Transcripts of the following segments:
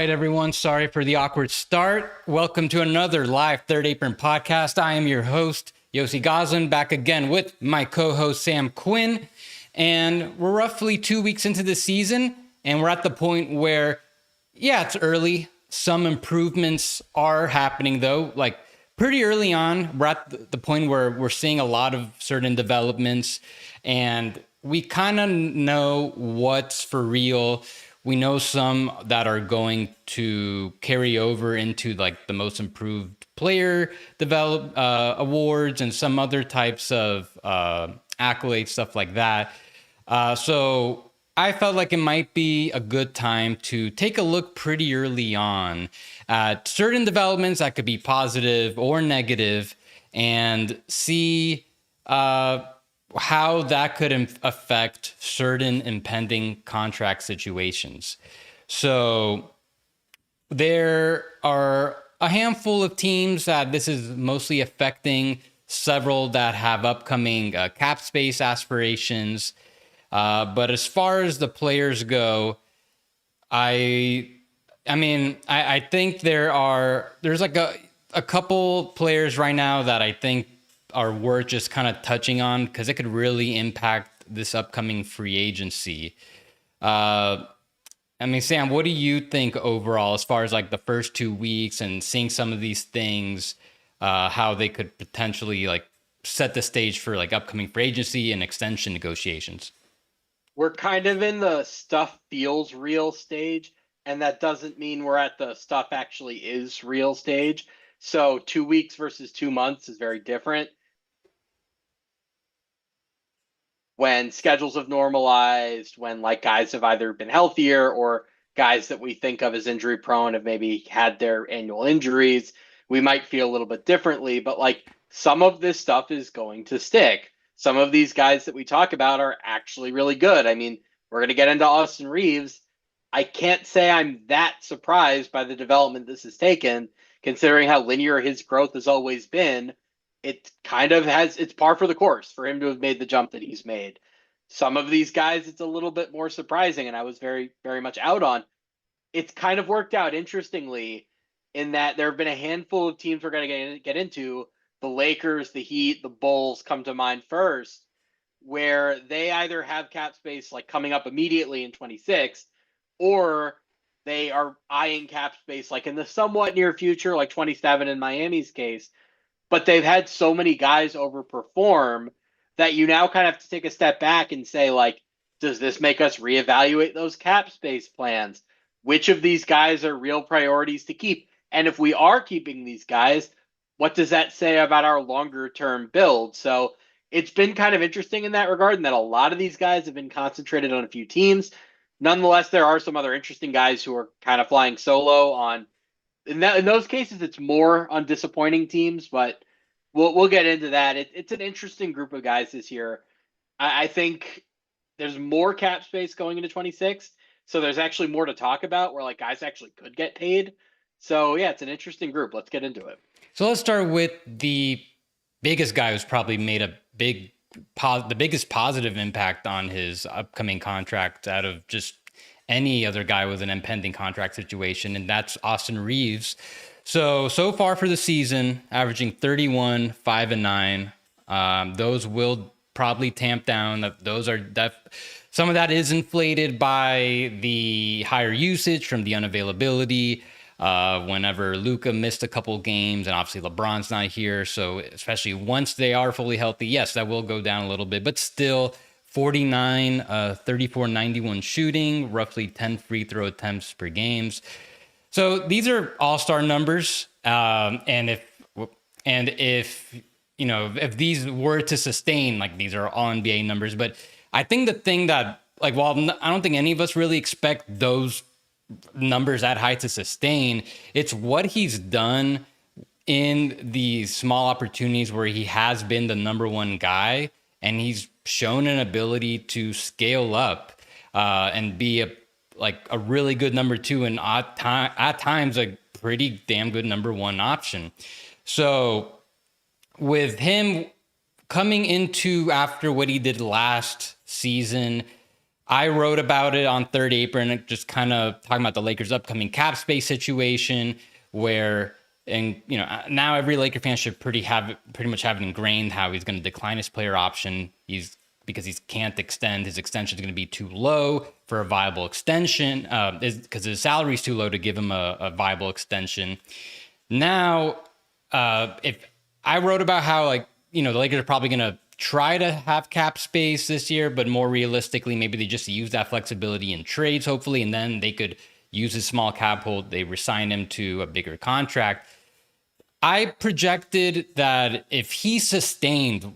right, everyone. Sorry for the awkward start. Welcome to another live Third Apron podcast. I am your host, Yossi Goslin, back again with my co-host, Sam Quinn. And we're roughly 2 weeks into the season, and we're at the point where, yeah, it's early. Some improvements are happening, though. Like, pretty early on, we're at the point where we're seeing a lot of certain developments, and we kind of know what's for real. We know some that are going to carry over into like the most improved player awards and some other types of accolades, stuff like that. So I felt like it might be a good time to take a look pretty early on at certain developments that could be positive or negative and see how that could affect certain impending contract situations. So there are a handful of teams that this is mostly affecting, several that have upcoming cap space aspirations. But as far as the players go, I think there's like a couple players right now that I think are worth just kind of touching on because it could really impact this upcoming free agency. Sam, what do you think overall as far as like the first 2 weeks and seeing some of these things, how they could potentially like set the stage for like upcoming free agency and extension negotiations? We're kind of in the stuff feels real stage, and that doesn't mean we're at the stuff actually is real stage. So 2 weeks versus 2 months is very different. When schedules have normalized, when like guys have either been healthier or guys that we think of as injury prone have maybe had their annual injuries, we might feel a little bit differently. But like some of this stuff is going to stick. Some of these guys that we talk about are actually really good. I mean, we're going to get into Austin Reeves. I can't say I'm that surprised by the development this has taken, considering how linear his growth has always been. It kind of it's par for the course for him to have made the jump that he's made. Some of these guys, it's a little bit more surprising, and I was very, very much out on. It's kind of worked out interestingly in that there have been a handful of teams we're going to get into. The Lakers, the Heat, the Bulls come to mind first, where they either have cap space like coming up immediately in 26, or they are eyeing cap space like in the somewhat near future, like 27 in Miami's case. But they've had so many guys overperform that you now kind of have to take a step back and say, like, does this make us reevaluate those cap space plans? Which of these guys are real priorities to keep? And if we are keeping these guys, what does that say about our longer term build? So it's been kind of interesting in that regard, and that a lot of these guys have been concentrated on a few teams. Nonetheless, there are some other interesting guys who are kind of flying solo on in those cases, it's more on disappointing teams, but we'll get into that. It's an interesting group of guys this year. I think there's more cap space going into 26, so there's actually more to talk about where like guys actually could get paid. So yeah, it's an interesting group. Let's get into it. So let's start with the biggest guy who's probably made the biggest positive impact on his upcoming contract out of just any other guy with an impending contract situation, and that's Austin Reeves. So far for the season, averaging 31, 5 and 9. Those will probably tamp down. Those are some of that is inflated by the higher usage from the unavailability. Whenever Luka missed a couple games, and obviously LeBron's not here, so especially once they are fully healthy, yes, that will go down a little bit, but still 49, 34, 91 shooting, roughly 10 free throw attempts per games. So these are all-star numbers. And if these were to sustain, like these are all NBA numbers, but I think the thing that like, while I don't think any of us really expect those numbers that high to sustain, it's what he's done in the small opportunities where he has been the number one guy, and he's shown an ability to scale up and be a really good number two, and at times a pretty damn good number one option. So with him coming into after what he did last season, I wrote about it on Third Apron, just kind of talking about the Lakers' upcoming cap space situation, where and now every Laker fan should pretty much have it ingrained how he's going to decline his player option. Because he can't extend, his extension is going to be too low for a viable extension, because his salary is too low to give him a viable extension. Now, if I wrote about how the Lakers are probably going to try to have cap space this year, but more realistically, maybe they just use that flexibility in trades, hopefully, and then they could use his small cap hold. They resign him to a bigger contract. I projected that if he sustained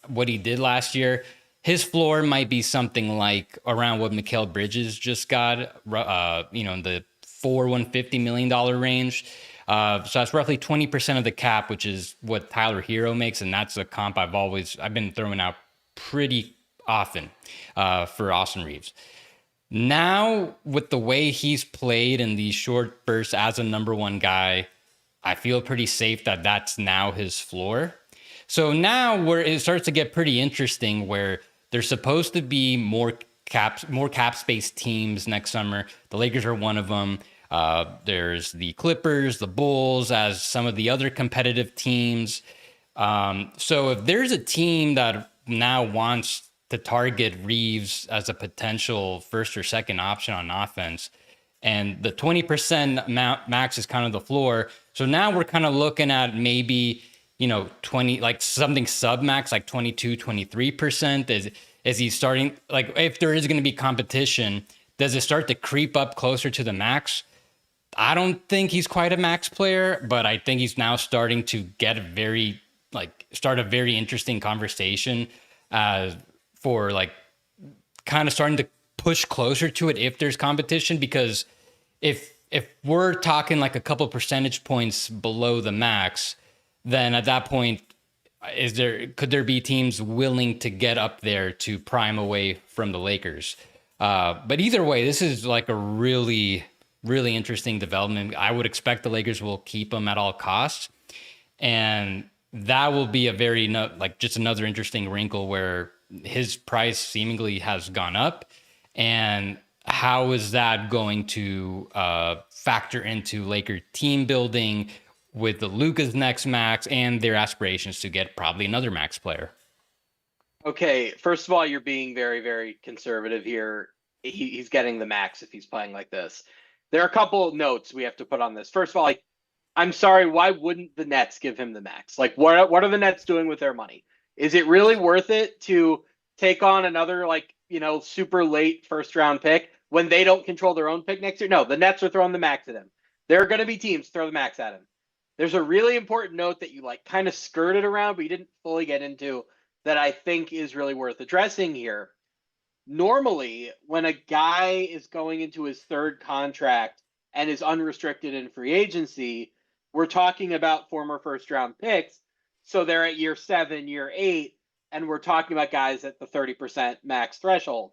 what he did last year, his floor might be something like around what Mikal Bridges just got, in the $150 million range. So that's roughly 20% of the cap, which is what Tyler Hero makes, and that's a comp I've been throwing out pretty often for Austin Reeves. Now, with the way he's played in these short bursts as a number one guy, I feel pretty safe that that's now his floor. So now where it starts to get pretty interesting, where there's supposed to be more cap space teams next summer. The Lakers are one of them. There's the Clippers, the Bulls, as some of the other competitive teams. So if there's a team that now wants to target Reeves as a potential first or second option on offense, and the 20% max is kind of the floor. So now we're kind of looking at maybe, 20, like something sub max, like 22, 23%. Is he starting, like if there is going to be competition, does it start to creep up closer to the max? I don't think he's quite a max player, but I think he's now starting to get start a very interesting conversation for kind of starting to push closer to it if there's competition, because if we're talking like a couple percentage points below the max, then at that point, could there be teams willing to get up there to prime away from the Lakers? But either way, this is like a really, really interesting development. I would expect the Lakers will keep him at all costs, and that will be a very just another interesting wrinkle where his price seemingly has gone up. And how is that going to factor into Laker team building with the Luka's next max and their aspirations to get probably another max player? Okay, first of all, you're being very, very conservative here. He's getting the max if he's playing like this. There are a couple of notes we have to put on this. First of all, I'm sorry, why wouldn't the Nets give him the max? What are the Nets doing with their money? Is it really worth it to take on another super late first round pick when they don't control their own pick next year? No, the Nets are throwing the max at him. There are going to be teams throw the max at him. There's a really important note that you kind of skirted around, but you didn't fully get into, that I think is really worth addressing here. Normally, when a guy is going into his third contract and is unrestricted in free agency, we're talking about former first round picks. So they're at year 7, year 8, and we're talking about guys at the 30% max threshold.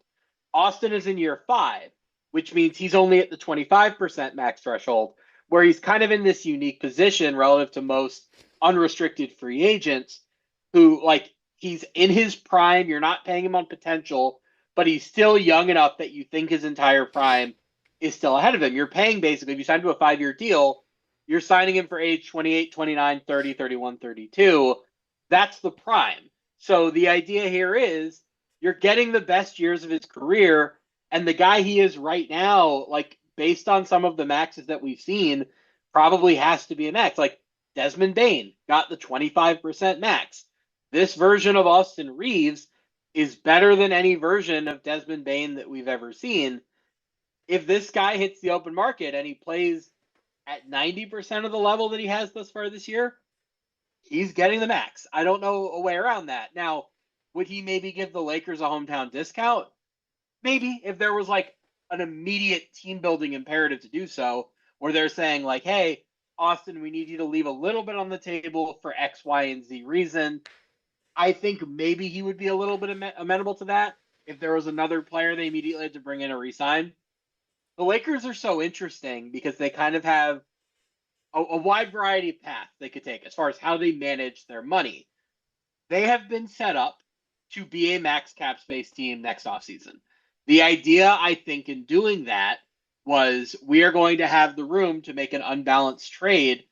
Austin is in year 5, which means he's only at the 25% max threshold, where he's kind of in this unique position relative to most unrestricted free agents who, he's in his prime. You're not paying him on potential, but he's still young enough that you think his entire prime is still ahead of him. You're paying basically, if you sign to a 5-year deal, you're signing him for age 28, 29, 30, 31, 32. That's the prime. So the idea here is you're getting the best years of his career, and the guy he is right now, based on some of the maxes that we've seen, probably has to be a max. Desmond Bane got the 25% max. This version of Austin Reeves is better than any version of Desmond Bane that we've ever seen. If this guy hits the open market and he plays at 90% of the level that he has thus far this year, he's getting the max. I don't know a way around that. Now, would he maybe give the Lakers a hometown discount? Maybe, if there was an immediate team building imperative to do so, where they're saying hey, Austin, we need you to leave a little bit on the table for X, Y, and Z reason. I think maybe he would be a little bit amenable to that if there was another player they immediately had to bring in or resign. The Lakers are so interesting because they kind of have a wide variety of paths they could take as far as how they manage their money. They have been set up to be a max cap space team next offseason. The idea, I think, in doing that was we are going to have the room to make an unbalanced trade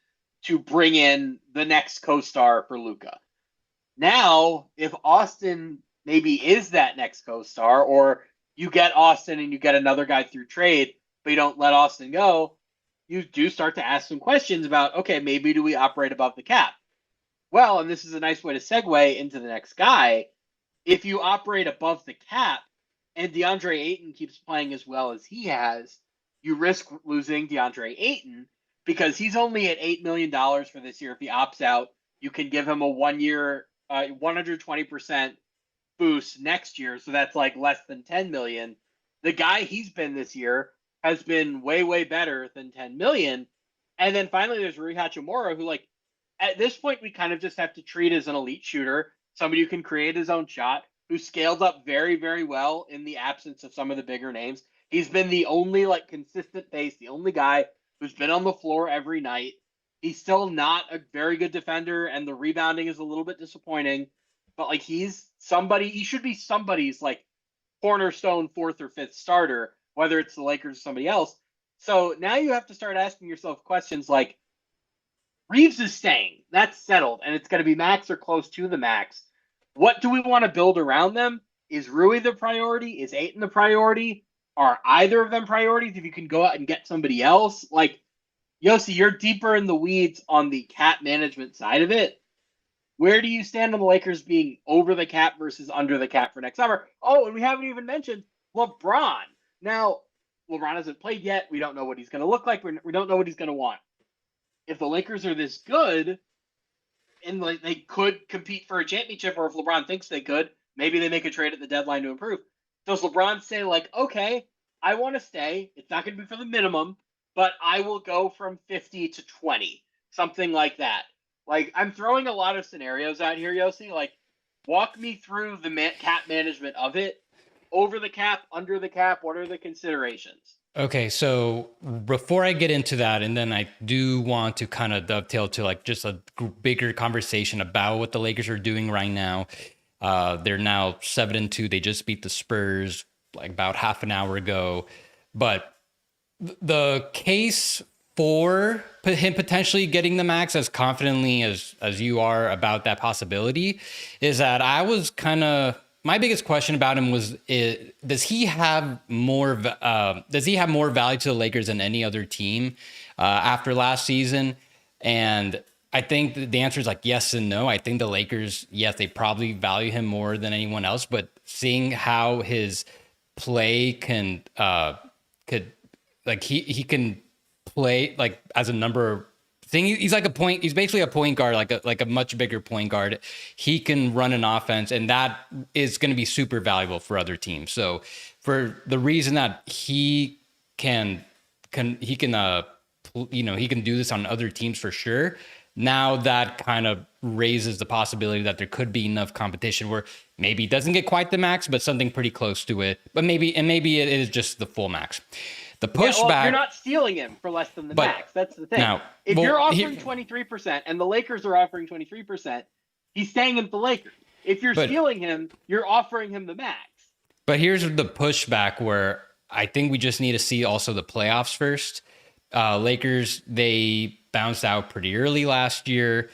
to bring in the next co-star for Luka. Now, if Austin maybe is that next co-star, or you get Austin and you get another guy through trade, but you don't let Austin go, you do start to ask some questions about, okay, maybe do we operate above the cap? Well, and this is a nice way to segue into the next guy. If you operate above the cap and DeAndre Ayton keeps playing as well as he has, you risk losing DeAndre Ayton because he's only at $8 million for this year. If he opts out, you can give him a 1 year, 120% boost next year. So that's like less than 10 million. The guy he's been this year has been way, way better than 10 million. And then finally, there's Rui Hachimura, who, like, at this point, we kind of just have to treat as an elite shooter, somebody who can create his own shot, who scaled up very, very well in the absence of some of the bigger names. He's been the only, like, consistent face, the only guy who's been on the floor every night. He's still not a very good defender, and the rebounding is a little bit disappointing. But, like, he's somebody, he should be somebody's, like, cornerstone fourth or fifth starter, whether it's the Lakers or somebody else. So now you have to start asking yourself questions like, Reeves is staying. That's settled, and it's going to be max or close to the max. What do we want to build around them? Is Rui the priority? Is Ayton the priority? Are either of them priorities if you can go out and get somebody else? Like, Yossi, you're deeper in the weeds on the cap management side of it. Where do you stand on the Lakers being over the cap versus under the cap for next summer? Oh, and we haven't even mentioned LeBron. Now, LeBron hasn't played yet. We don't know what he's going to look like. We don't know what he's going to want. If the Lakers are this good and like they could compete for a championship, or if LeBron thinks they could, maybe they make a trade at the deadline to improve. Does LeBron say, like, okay, I want to stay. It's not going to be for the minimum, but I will go from 50 to 20, something like that. Like, I'm throwing a lot of scenarios out here, Yossi. Like, walk me through the cap management of it. Over the cap, under the cap, what are the considerations? Okay, so before I get into that, and then I do want to kind of dovetail to like just a bigger conversation about what the Lakers are doing right now. They're now 7-2. They just beat the Spurs like about half an hour ago. But the case for him potentially getting the max as confidently as you are about that possibility is that I was kind of, my biggest question about him was, does he have more value to the Lakers than any other team after last season? And I think the answer is like yes and no. I think the Lakers, yes, they probably value him more than anyone else, but seeing how his play can could like he can play like as a number thing. He's like he's basically a point guard, like a much bigger point guard. He can run an offense, and that is going to be super valuable for other teams. So for the reason that he can do this on other teams for sure. Now that kind of raises the possibility that there could be enough competition where maybe it doesn't get quite the max, but something pretty close to it. But maybe it is just the full max. The pushback, you're not stealing him for less than the max. That's the thing. Now, if you're offering 23% and the Lakers are offering 23%, he's staying in the Lakers. If you're stealing him, you're offering him the max. But here's the pushback where I think we just need to see also the playoffs first. Lakers, they bounced out pretty early last year.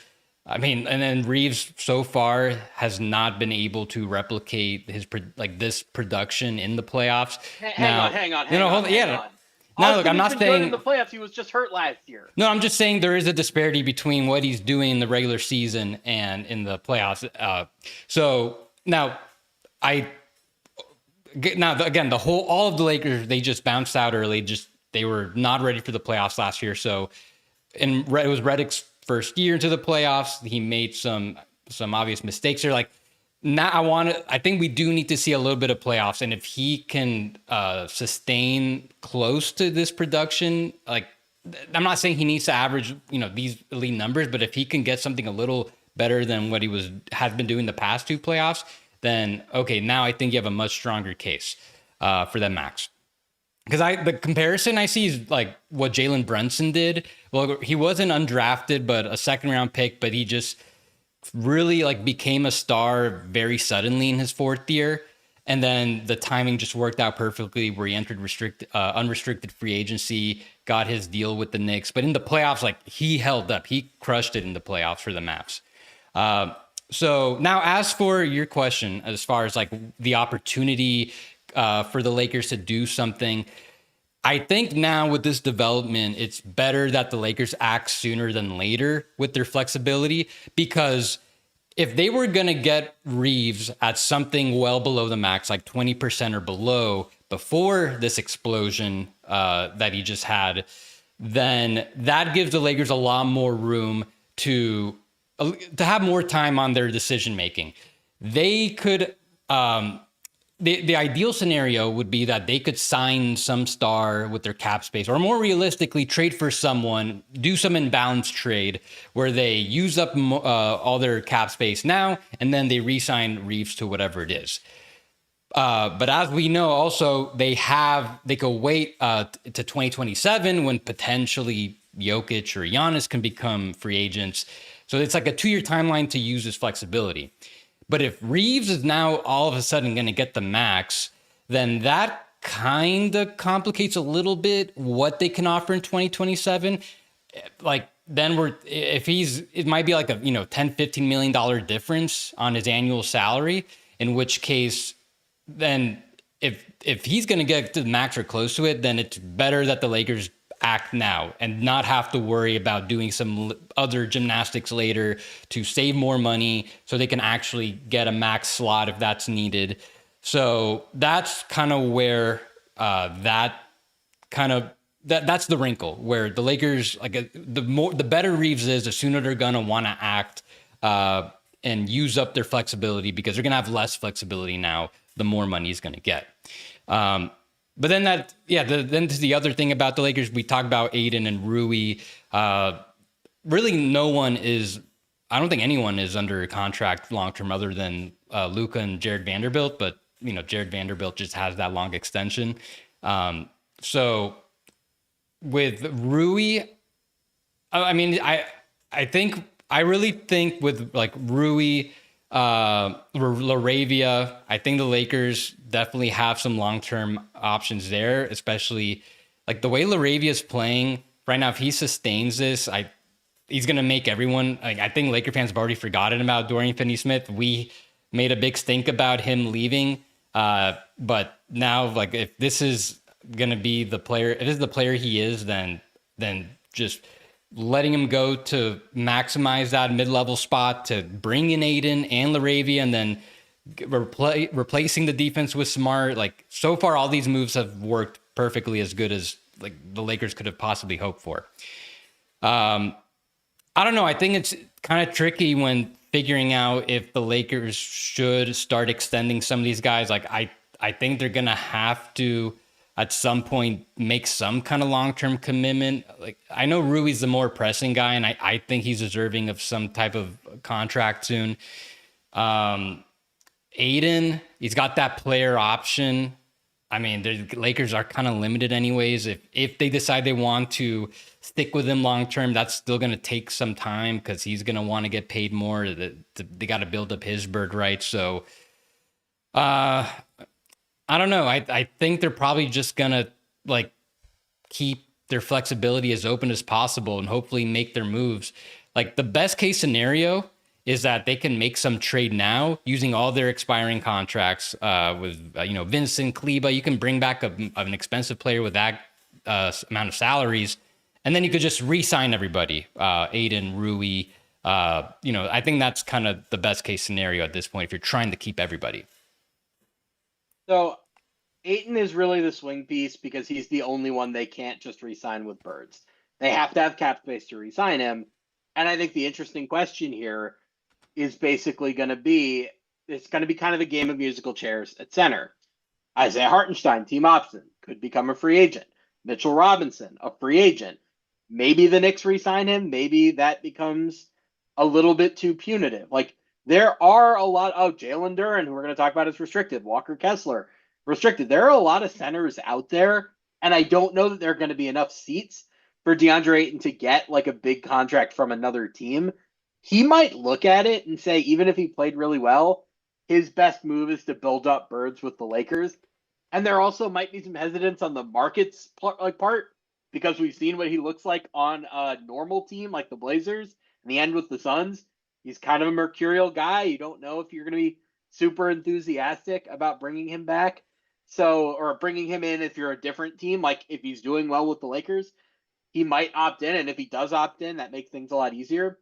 I mean, and then Reeves so far has not been able to replicate his this production in the playoffs. Hang on. No, look, I'm not saying in the playoffs. He was just hurt last year. No, I'm just saying there is a disparity between what he's doing in the regular season and in the playoffs. So now, all of the Lakers, they just bounced out early. They were not ready for the playoffs last year. So, and it was Redick's first year into the playoffs. He made some obvious mistakes there. Like, now I think we do need to see a little bit of playoffs. And if he can sustain close to this production, like, I'm not saying he needs to average, these elite numbers, but if he can get something a little better than what he has been doing the past two playoffs, then okay, now I think you have a much stronger case for that max. Because the comparison I see is like what Jalen Brunson did. Well, he wasn't undrafted, but a second round pick, but he just really like became a star very suddenly in his fourth year. And then the timing just worked out perfectly where he entered unrestricted free agency, got his deal with the Knicks. But in the playoffs, like he held up. He crushed it in the playoffs for the Mavs. So now as for your question, as far as like the opportunity for the Lakers to do something, I think now with this development, it's better that the Lakers act sooner than later with their flexibility, because if they were going to get Reeves at something well below the max, like 20% or below, before this explosion that he just had, then that gives the Lakers a lot more room to have more time on their decision making. They could the ideal scenario would be that they could sign some star with their cap space, or more realistically, trade for someone, do some imbalance trade where they use up all their cap space now, and then they re-sign Reeves to whatever it is. But as we know, also they could wait to 2027 when potentially Jokic or Giannis can become free agents. So it's like a 2-year timeline to use this flexibility. But if Reeves is now all of a sudden going to get the max, then that kind of complicates a little bit what they can offer in 2027. Like then it might be like a, $10-15 million difference on his annual salary, in which case then if he's going to get to the max or close to it, then it's better that the Lakers act now and not have to worry about doing some other gymnastics later to save more money so they can actually get a max slot if that's needed. So that's kind of where that's the wrinkle, where the Lakers, like the better Reeves is, the sooner they're going to want to act and use up their flexibility, because they're going to have less flexibility now the more money he's going to get. But then then the other thing about the Lakers, we talk about Aiden and Rui. Really, I don't think anyone is under contract long-term other than Luka and Jared Vanderbilt, but, Jared Vanderbilt just has that long extension. So with Rui, I really think with like Rui, LaRavia, I think the Lakers definitely have some long-term options there, especially like the way LaRavia is playing right now. If he sustains this, he's going to make everyone, I think Laker fans have already forgotten about Dorian Finney-Smith. We made a big stink about him leaving. But now, like, if this is going to be the player, if this is the player he is, then just letting him go to maximize that mid-level spot, to bring in Aiden and LaRavia, and then replacing the defense with Smart. Like, so far, all these moves have worked perfectly, as good as like the Lakers could have possibly hoped for. I don't know. I think it's kind of tricky when figuring out if the Lakers should start extending some of these guys. Like, I think they're going to have to, at some point, make some kind of long-term commitment. Like, I know Rui's the more pressing guy, and I think he's deserving of some type of contract soon. Aiden, he's got that player option. I mean, the Lakers are kind of limited anyways. If they decide they want to stick with him long-term, that's still going to take some time, because he's going to want to get paid more. They got to build up his bird rights. So, I don't know. I think they're probably just going to like keep their flexibility as open as possible and hopefully make their moves. Like, the best case scenario is that they can make some trade now using all their expiring contracts with, Vincent, Kleba. You can bring back an expensive player with that amount of salaries, and then you could just re-sign everybody, Aiden, Rui. I think that's kind of the best case scenario at this point if you're trying to keep everybody. So Ayton is really the swing piece, because he's the only one they can't just re-sign with birds. They have to have cap space to re-sign him. And I think the interesting question here is basically going to be, it's going to be kind of the game of musical chairs at center. Isaiah Hartenstein, team option, could become a free agent. Mitchell Robinson, a free agent. Maybe the Knicks re-sign him. Maybe that becomes a little bit too punitive. Like, there are a lot of Jalen Duren, who we're going to talk about as restricted, Walker Kessler, restricted. There are a lot of centers out there, and I don't know that there are going to be enough seats for DeAndre Ayton to get like a big contract from another team. He might look at it and say, even if he played really well, his best move is to build up birds with the Lakers. And there also might be some hesitance on the market's part because we've seen what he looks like on a normal team like the Blazers. In the end with the Suns, he's kind of a mercurial guy. You don't know if you're going to be super enthusiastic about bringing him back. So, or bringing him in if you're a different team, like if he's doing well with the Lakers, he might opt in. And if he does opt in, that makes things a lot easier.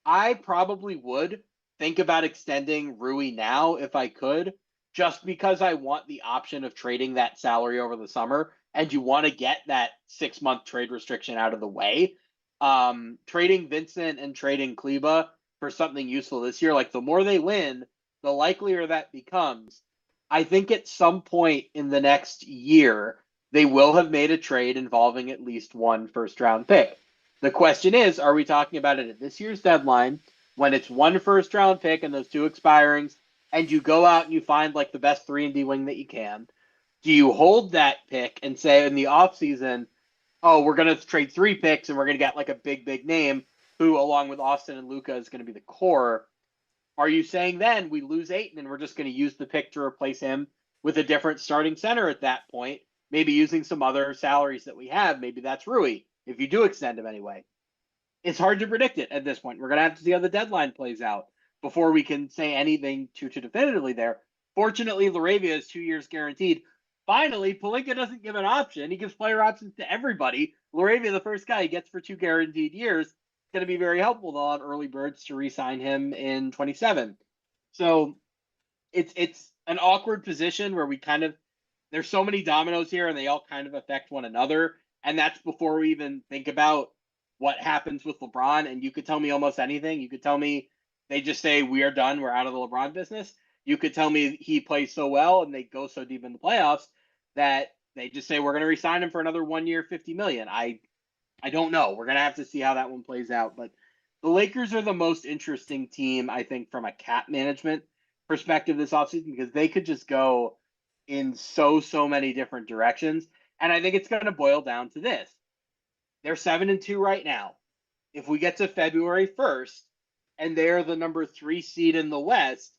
I probably would think about extending Rui now if I could, just because I want the option of trading that salary over the summer, and you want to get that 6-month trade restriction out of the way. Trading Vincent and trading Kleba for something useful this year, like the more they win, the likelier that becomes. I think at some point in the next year, they will have made a trade involving at least one first round pick. The question is, are we talking about it at this year's deadline when it's one first round pick and those 2 expirings, and you go out and you find like the best 3-and-D wing that you can? Do you hold that pick and say in the offseason, oh, we're going to trade 3 picks and we're going to get like a big name who, along with Austin and Luka, is going to be the core? Are you saying then we lose Ayton and we're just going to use the pick to replace him with a different starting center at that point, maybe using some other salaries that we have? Maybe that's Rui, if you do extend him anyway. It's hard to predict it at this point. We're going to have to see how the deadline plays out before we can say anything too definitively there. Fortunately, Laravia is 2 years guaranteed. Finally, Pelinka doesn't give an option. He gives player options to everybody. Laravia, the first guy he gets for 2 guaranteed years, is going to be very helpful. They'll have early birds to re-sign him in 27. So it's an awkward position where we kind of, there's so many dominoes here and they all kind of affect one another. And that's before we even think about what happens with LeBron. And you could tell me almost anything. You could tell me they just say, we are done, we're out of the LeBron business. You could tell me he plays so well and they go so deep in the playoffs that they just say, we're going to re-sign him for another 1 year, $50 million. I don't know. We're going to have to see how that one plays out. But the Lakers are the most interesting team, I think, from a cap management perspective this offseason, because they could just go in so many different directions. And I think it's going to boil down to this. They're 7-2 right now. If we get to February 1st and they're the number 3 seed in the West,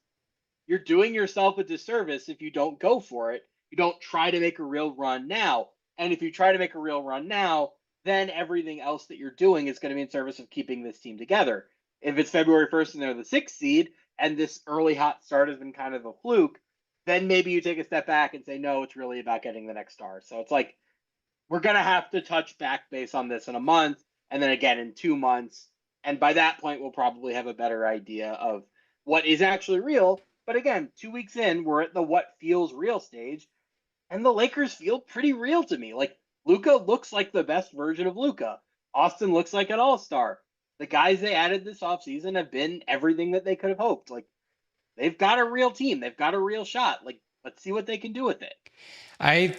you're doing yourself a disservice if you don't go for it. You don't try to make a real run now. And if you try to make a real run now, then everything else that you're doing is going to be in service of keeping this team together. If it's February 1st and they're the 6th seed and this early hot start has been kind of a fluke, then maybe you take a step back and say, no, it's really about getting the next star. So it's like, we're going to have to touch back base on this in a month and then again in 2 months. And by that point, we'll probably have a better idea of what is actually real. But again, 2 weeks in, we're at the what feels real stage. And the Lakers feel pretty real to me. Like, Luka looks like the best version of Luka. Austin looks like an all-star. The guys they added this offseason have been everything that they could have hoped. Like, they've got a real team. They've got a real shot. Like, let's see what they can do with it. I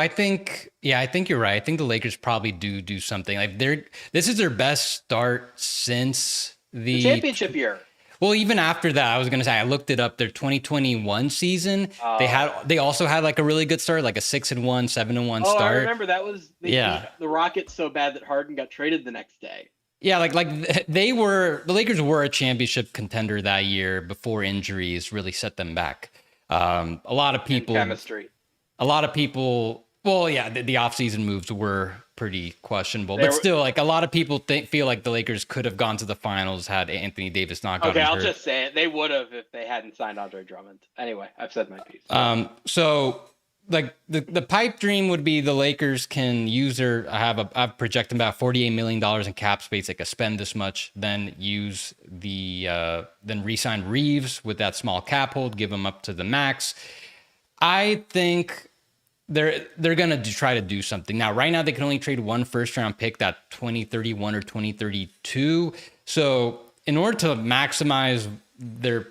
think you're right. I think the Lakers probably do something. Like this is their best start since the championship year. Well, even after that, I was going to say, I looked it up. Their 2021 season, they also had like a really good start, like a 6-1, 7-1 start. I remember that was beat the Rockets so bad that Harden got traded the next day. Yeah, like the Lakers were a championship contender that year before injuries really set them back. A lot of people, chemistry. A lot of people. Well, yeah, the offseason moves were pretty questionable, but still, like a lot of people feel like the Lakers could have gone to the finals had Anthony Davis not gotten hurt. Okay, I'll just say it. They would have if they hadn't signed Andre Drummond. Anyway, I've said my piece. So like the pipe dream would be the Lakers can use I've projected about $48 million in cap space. They could spend this much, then use then re-sign Reeves with that small cap hold, give him up to the max. I think they're going to try to do something. Now, right now, they can only trade one first-round pick, that 2031 or 2032. So in order to maximize their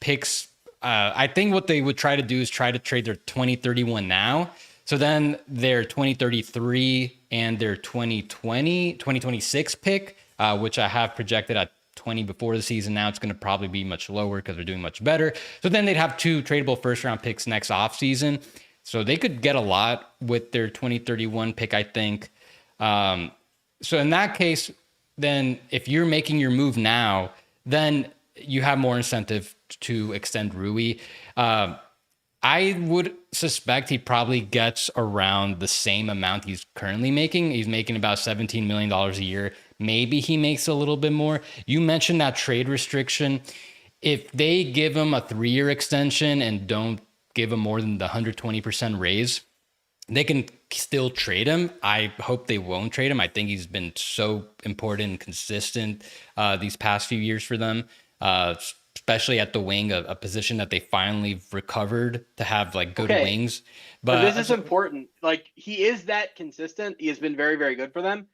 picks, I think what they would try to do is try to trade their 2031 now. So then their 2033 and their 2026 pick, which I have projected at 20 before the season. Now it's going to probably be much lower because they're doing much better. So then they'd have 2 tradable first-round picks next offseason. So they could get a lot with their 2031 pick, I think. So in that case, then if you're making your move now, then you have more incentive to extend Rui. I would suspect he probably gets around the same amount he's currently making. He's making about $17 million a year. Maybe he makes a little bit more. You mentioned that trade restriction. If they give him a 3-year extension and don't give him more than the 120% raise, they can still trade him. I hope they won't trade him. I think he's been so important and consistent these past few years for them, especially at the wing, a position that they finally recovered to have like good wings. But this is important. Like, he is that consistent. He has been very, very good for them.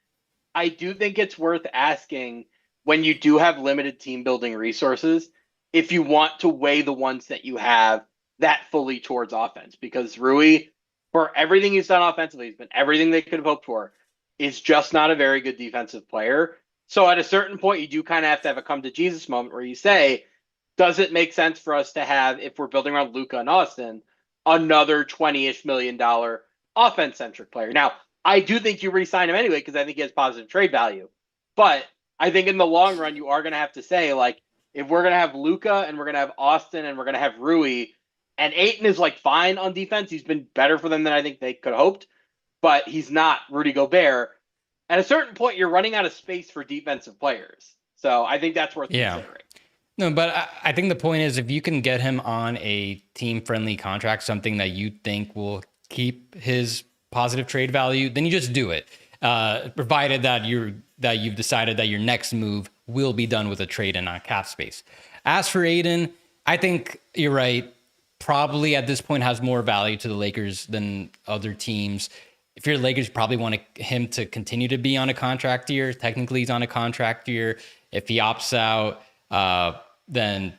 I do think it's worth asking, when you do have limited team building resources, if you want to weigh the ones that you have that fully towards offense, because Rui, for everything he's done offensively, he's been everything they could have hoped for, is just not a very good defensive player. So at a certain point, you do kind of have a come to Jesus moment where you say, does it make sense for us to have, if we're building around Luka and Austin, another $20-ish million offense-centric player? Now, I do think you re-sign him anyway because I think he has positive trade value. But I think in the long run, you are going to have to say, like, if we're going to have Luka and we're going to have Austin and we're going to have Rui, and Ayton is like fine on defense, he's been better for them than I think they could have hoped, but he's not Rudy Gobert. At a certain point, you're running out of space for defensive players. So I think that's worth considering. No, but I think the point is, if you can get him on a team-friendly contract, something that you think will keep his positive trade value, then you just do it, provided that you've decided that your next move will be done with a trade and not cap space. As for Ayton, I think you're right. Probably at this point has more value to the Lakers than other teams. If you're the Lakers, you probably want him to continue to be on a contract year. Technically, he's on a contract year. If he opts out, then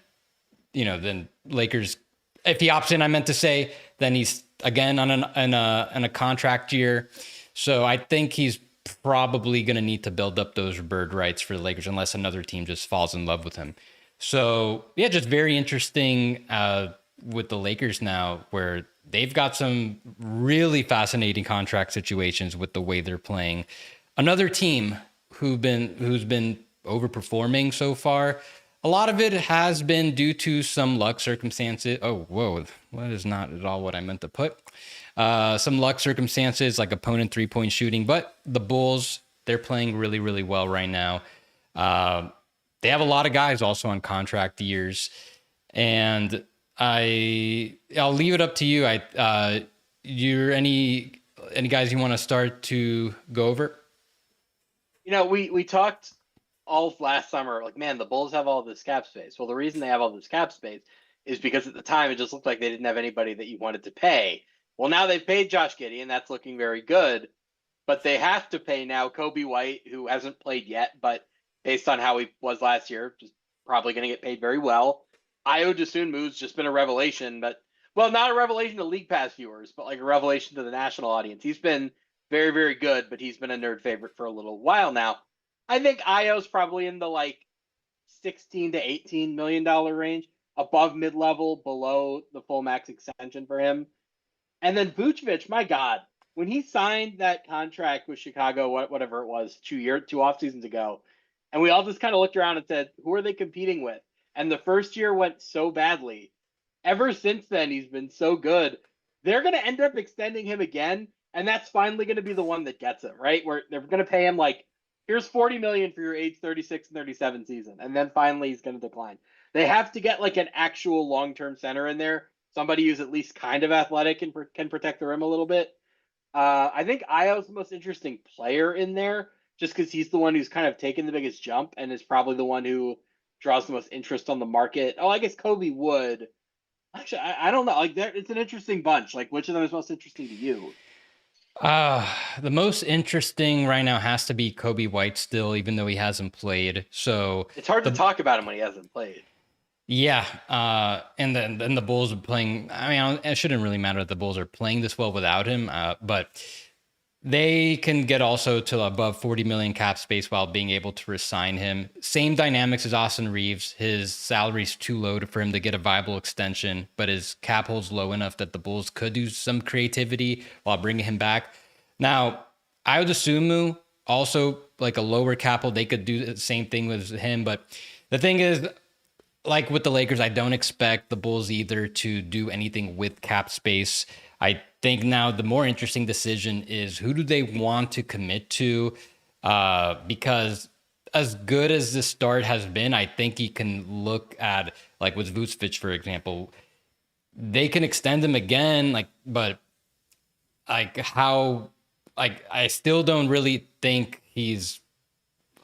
Lakers. If he opts in, I meant to say, then he's again on a contract year. So I think he's probably going to need to build up those bird rights for the Lakers, unless another team just falls in love with him. So yeah, just very interesting with the Lakers now, where they've got some really fascinating contract situations with the way they're playing. Another team who's been overperforming so far. A lot of it has been due to some luck circumstances. Oh, whoa, that is not at all what I meant to put. Some luck circumstances, like opponent 3-point shooting, but the Bulls, they're playing really, really well right now. They have a lot of guys also on contract years, and I'll leave it up to you. You're any guys you want to start to go over? We talked all of last summer, like, man, the Bulls have all this cap space. Well, the reason they have all this cap space is because at the time it just looked like they didn't have anybody that you wanted to pay. Well, now they've paid Josh Giddey, and that's looking very good. But they have to pay now Kobe White, who hasn't played yet, but based on how he was last year, just probably going to get paid very well. Ayo Dosunmu's just been a revelation, but, well, not a revelation to League Pass viewers, but like a revelation to the national audience. He's been very, very good, but he's been a nerd favorite for a little while now. I think Ayo's probably in the like $16 to $18 million range, above mid-level, below the full max extension for him. And then Vucevic, my God, when he signed that contract with Chicago, whatever it was, 2 off seasons ago, and we all just kind of looked around and said, who are they competing with? And the first year went so badly. Ever since then, he's been so good. They're going to end up extending him again, and that's finally going to be the one that gets him, right? Where they're going to pay him like, here's $40 million for your age 36 and 37 season, and then finally he's going to decline. They have to get like an actual long-term center in there, somebody who's at least kind of athletic and can protect the rim a little bit. I think Ayo's the most interesting player in there, just because he's the one who's kind of taken the biggest jump and is probably the one who draws the most interest on the market. Oh, I guess Kobe would. Actually, I don't know. Like, it's an interesting bunch. Like, which of them is most interesting to you? The most interesting right now has to be Kobe White still, even though he hasn't played. So it's hard to talk about him when he hasn't played. Yeah, and then the Bulls are playing. I mean, it shouldn't really matter that the Bulls are playing this well without him, but they can get also to above 40 million cap space while being able to resign him. Same dynamics as Austin Reeves. His salary's too low for him to get a viable extension, but his cap hold's low enough that the Bulls could do some creativity while bringing him back. Now, Ayo Dosunmu, also like a lower cap hold, they could do the same thing with him, but the thing is, like with the Lakers, I don't expect the Bulls either to do anything with cap space. I think now the more interesting decision is who do they want to commit to? Because as good as this start has been, I think you can look at like with Vucevic, for example, they can extend him again, like, but like how, like, I still don't really think he's,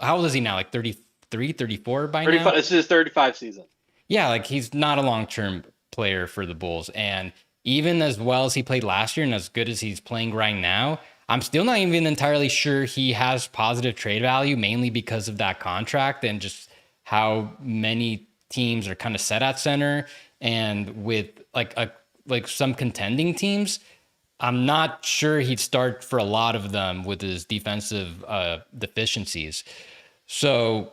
how old is he now? Like 33, 34 by 35. now? This is his 35 season. Yeah, like he's not a long term player for the Bulls. And even as well as he played last year and as good as he's playing right now, I'm still not even entirely sure he has positive trade value, mainly because of that contract and just how many teams are kind of set at center. And with like some contending teams, I'm not sure he'd start for a lot of them with his defensive deficiencies. So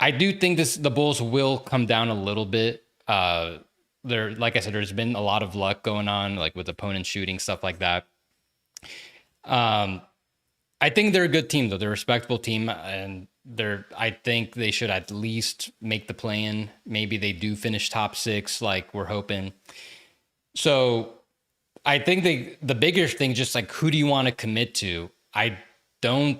I do think the Bulls will come down a little bit. There, like I said, there's been a lot of luck going on, like with opponents shooting stuff like that. I think they're a good team though. They're a respectable team, and I think they should at least make the play-in. Maybe they do finish top 6, like we're hoping. So I think the bigger thing, just like who do you want to commit to? Don't.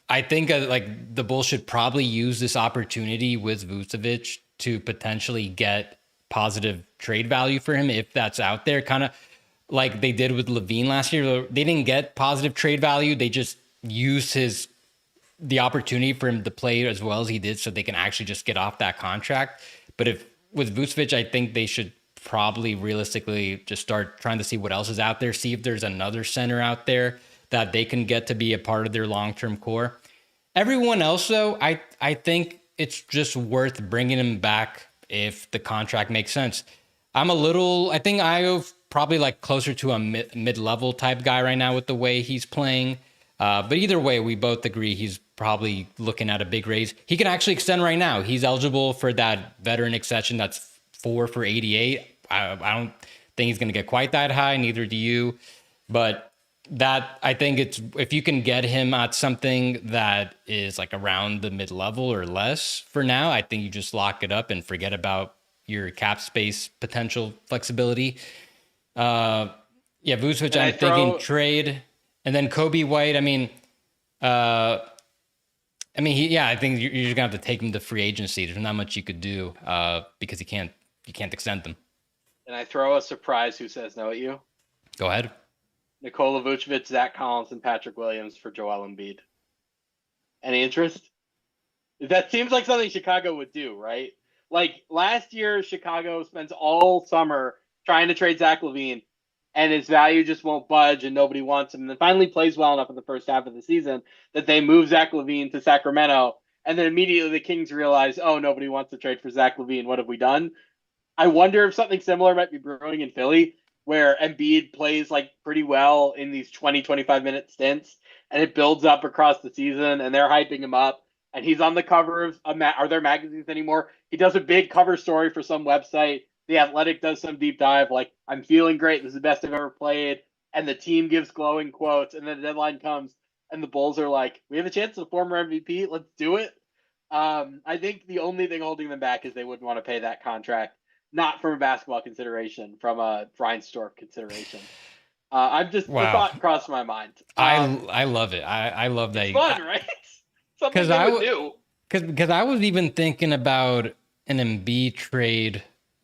I think like the Bulls should probably use this opportunity with Vucevic to potentially get positive trade value for him if that's out there. Kind of like they did with Levine last year. They didn't get positive trade value. They just used the opportunity for him to play as well as he did so they can actually just get off that contract. But if with Vucevic, I think they should probably realistically just start trying to see what else is out there, see if there's another center out there that they can get to be a part of their long-term core. Everyone else, though, I think it's just worth bringing him back if the contract makes sense. I think Io's probably like closer to a mid-level type guy right now with the way he's playing. But either way, we both agree he's probably looking at a big raise. He can actually extend right now. He's eligible for that veteran extension that's 4 for 88. I don't think he's going to get quite that high. Neither do you. But that, I think it's, if you can get him at something that is like around the mid-level or less for now, I think you just lock it up and forget about your cap space potential flexibility. Yeah, Vucevic, I'm thinking trade. And then Kobe White, I think I think you're just gonna have to take him to free agency. There's not much you could do because you can't extend them. And I throw a surprise who says no at you. Go ahead. Nikola Vucevic, Zach Collins, and Patrick Williams for Joel Embiid. Any interest? That seems like something Chicago would do, right? Like last year, Chicago spends all summer trying to trade Zach LaVine, and his value just won't budge, and nobody wants him. And then finally plays well enough in the first half of the season that they move Zach LaVine to Sacramento, and then immediately the Kings realize, oh, nobody wants to trade for Zach LaVine. What have we done? I wonder if something similar might be brewing in Philly, where Embiid plays like pretty well in these 20, 25-minute stints, and it builds up across the season, and they're hyping him up, and he's on the cover of, are there magazines anymore? He does a big cover story for some website. The Athletic does some deep dive, like, I'm feeling great, this is the best I've ever played, and the team gives glowing quotes, and then the deadline comes, and the Bulls are like, we have a chance of former MVP, let's do it. I think the only thing holding them back is they wouldn't want to pay that contract. Not from a basketball consideration, from a Reinsdorf consideration. The thought crossed my mind. I love it. I love that. It's fun, right? Something they would do. Because I was even thinking about an Embiid trade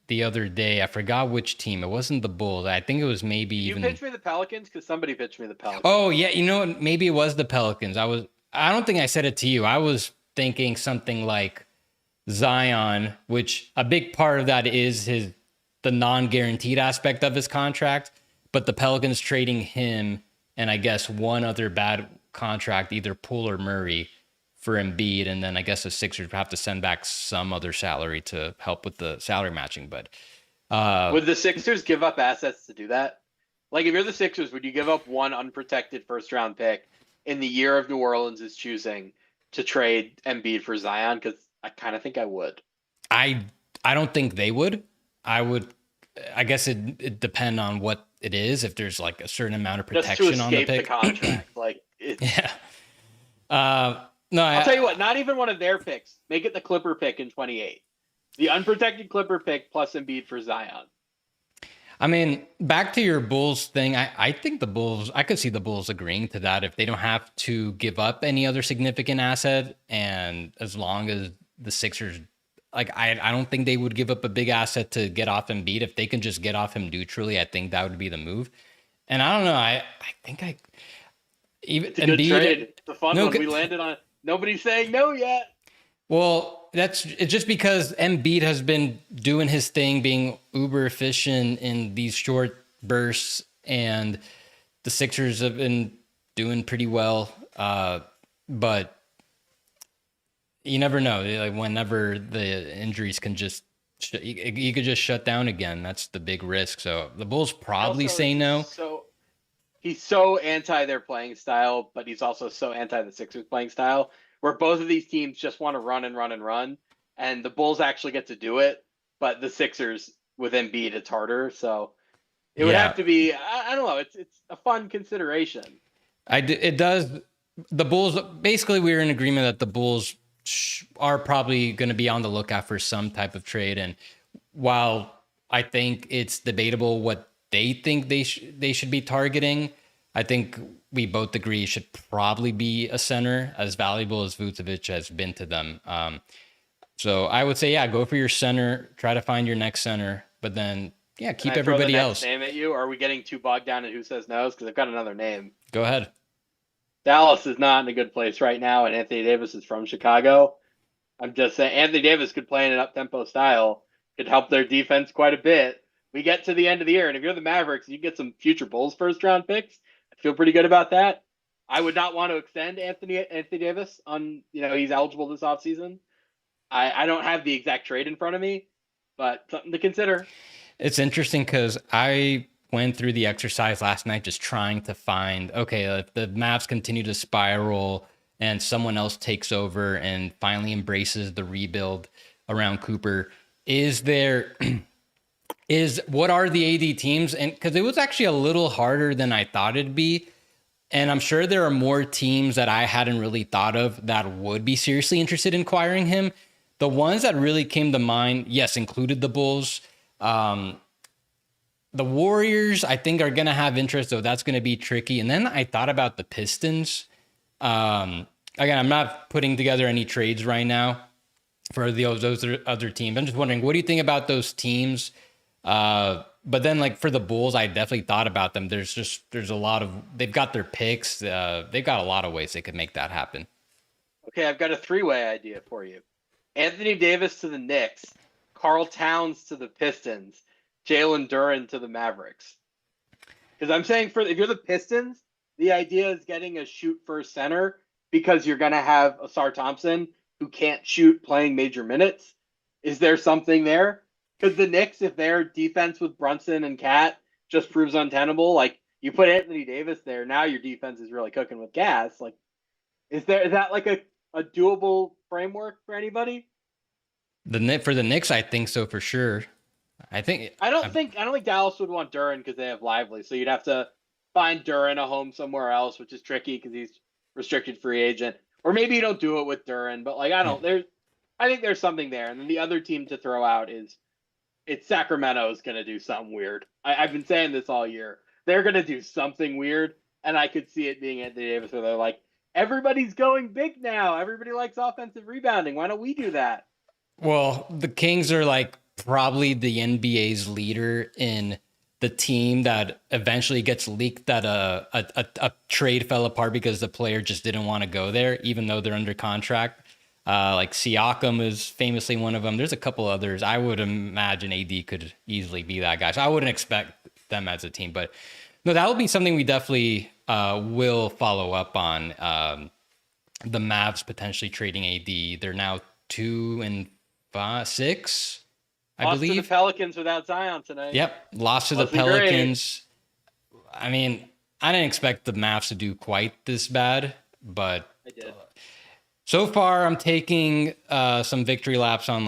the other day. I forgot which team. It wasn't the Bulls. I think it was maybe even. You pitched me the Pelicans because somebody pitched me the Pelicans. Oh yeah, you know what? Maybe it was the Pelicans. I don't think I said it to you. I was thinking something like Zion, which a big part of that is the non-guaranteed aspect of his contract, but the Pelicans trading him and I guess one other bad contract, either Poole or Murray, for Embiid, and then I guess the Sixers have to send back some other salary to help with the salary matching. But would the Sixers give up assets to do that? Like, if you're the Sixers, would you give up one unprotected first-round pick in the year of New Orleans' choosing to trade Embiid for Zion? Because I kind of think I would. I don't think they would. I would. I guess it depend on what it is. If there's like a certain amount of protection on the pick, the contract, like yeah. No, I'll tell you what. Not even one of their picks. Make it the Clipper pick in 28. The unprotected Clipper pick plus Embiid for Zion. I mean, back to your Bulls thing. I think I could see the Bulls agreeing to that if they don't have to give up any other significant asset. And as long as the Sixers, like, I don't think they would give up a big asset to get off Embiid. If they can just get off him neutrally, I think that would be the move. And I don't know. I think even It's a good Embiid, trade. It's a fun no, one. We landed on it. Nobody's saying no yet. well, it's just because Embiid has been doing his thing, being uber efficient in these short bursts, and the Sixers have been doing pretty well. But you never know. Like, whenever the injuries can just you could just shut down again. That's the big risk. So the Bulls probably Also, say no. So he's so anti their playing style, but he's also so anti the Sixers playing style, where both of these teams just want to run and run and run, and the Bulls actually get to do it, but the Sixers with Embiid, it's harder. So it would have to be. I don't know. It's a fun consideration. It does. The Bulls, basically, we're in agreement that the Bulls are probably going to be on the lookout for some type of trade. And while I think it's debatable what they think they should be targeting, I think we both agree it should probably be a center, as valuable as Vucevic has been to them. So I would say, yeah, go for your center, try to find your next center, but then, yeah, keep everybody else. Name at you? Or are we getting too bogged down in who says no's? Because I've got another name. Go ahead. Dallas is not in a good place right now, and Anthony Davis is from Chicago. I'm just saying, Anthony Davis could play in an up-tempo style, could help their defense quite a bit. We get to the end of the year, and if you're the Mavericks, you get some future Bulls first-round picks. I feel pretty good about that. I would not want to extend Anthony Davis on, he's eligible this offseason. I don't have the exact trade in front of me, but something to consider. It's interesting because I went through the exercise last night just trying to find, okay, if the Mavs continue to spiral and someone else takes over and finally embraces the rebuild around Cooper, what are the AD teams? And because it was actually a little harder than I thought it'd be. And I'm sure there are more teams that I hadn't really thought of that would be seriously interested in acquiring him. The ones that really came to mind, yes, included the Bulls. The Warriors, I think, are going to have interest, though that's going to be tricky. And then I thought about the Pistons. Again, I'm not putting together any trades right now for those other teams. I'm just wondering, what do you think about those teams? But then, like, for the Bulls, I definitely thought about them. There's a lot of, they've got their picks. They've got a lot of ways they could make that happen. Okay, I've got a three-way idea for you. Anthony Davis to the Knicks, Karl Towns to the Pistons, Jalen Duren to the Mavericks. Because I'm saying, if you're the Pistons, the idea is getting a shoot-first center because you're going to have Asar Thompson who can't shoot playing major minutes. Is there something there? Because the Knicks, if their defense with Brunson and Cat just proves untenable, like, you put Anthony Davis there, now your defense is really cooking with gas. Like, is that like a doable framework for anybody? For the Knicks, I think so for sure. I don't think Dallas would want Duren because they have Lively, so you'd have to find Duren a home somewhere else, which is tricky because he's restricted free agent. Or maybe you don't do it with Duren, but like I think there's something there. And then the other team to throw out it's Sacramento is going to do something weird. I've been saying this all year. They're going to do something weird, and I could see it being Anthony Davis where they're like, everybody's going big now. Everybody likes offensive rebounding. Why don't we do that? Well, the Kings are like probably the NBA's leader in the team that eventually gets leaked that a trade fell apart because the player just didn't want to go there, even though they're under contract. Like Siakam is famously one of them. There's a couple others. I would imagine AD could easily be that guy. So I wouldn't expect them as a team. But no, that will be something we definitely will follow up on. The Mavs potentially trading AD. They're now 2-6, I believe. Lost to the Pelicans without Zion tonight. Yep, lost to the Pelicans. Great. I mean, I didn't expect the Mavs to do quite this bad, but I did. So far, I'm taking some victory laps on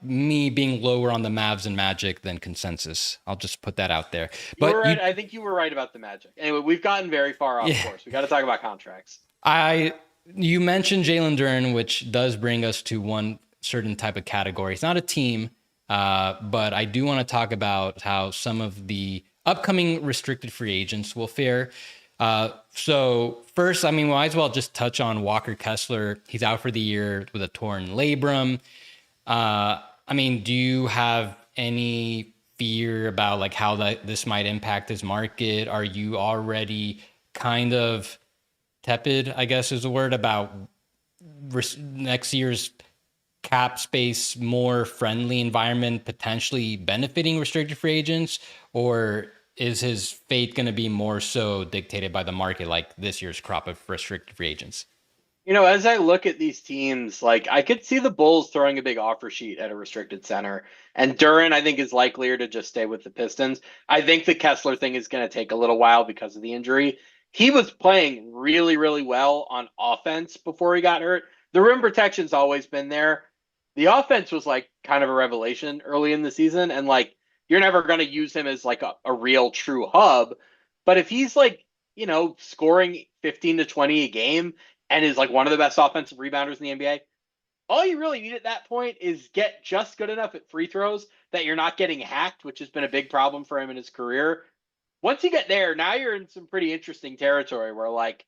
me being lower on the Mavs and Magic than consensus. I'll just put that out there. But right. I think you were right about the Magic. Anyway, we've gotten very far off course. We got to talk about contracts. You mentioned Jalen Duren, which does bring us to one certain type of category. It's not a team, but I do want to talk about how some of the upcoming restricted free agents will fare. So first, I mean, might as well just touch on Walker Kessler. He's out for the year with a torn labrum. I mean, do you have any fear about like how this might impact his market? Are you already kind of tepid, I guess is the word, about next year's cap space, more friendly environment potentially benefiting restricted free agents? Or is his fate going to be more so dictated by the market like this year's crop of restricted free agents? As I look at these teams, like I could see the Bulls throwing a big offer sheet at a restricted center. And Duran, I think, is likelier to just stay with the Pistons. I think the Kessler thing is going to take a little while because of the injury. He was playing really, really well on offense before he got hurt. The rim protection's always been there. The offense was like kind of a revelation early in the season. And like, you're never going to use him as like a real true hub. But if he's like, scoring 15 to 20 a game and is like one of the best offensive rebounders in the NBA, all you really need at that point is get just good enough at free throws that you're not getting hacked, which has been a big problem for him in his career. Once you get there, now you're in some pretty interesting territory where like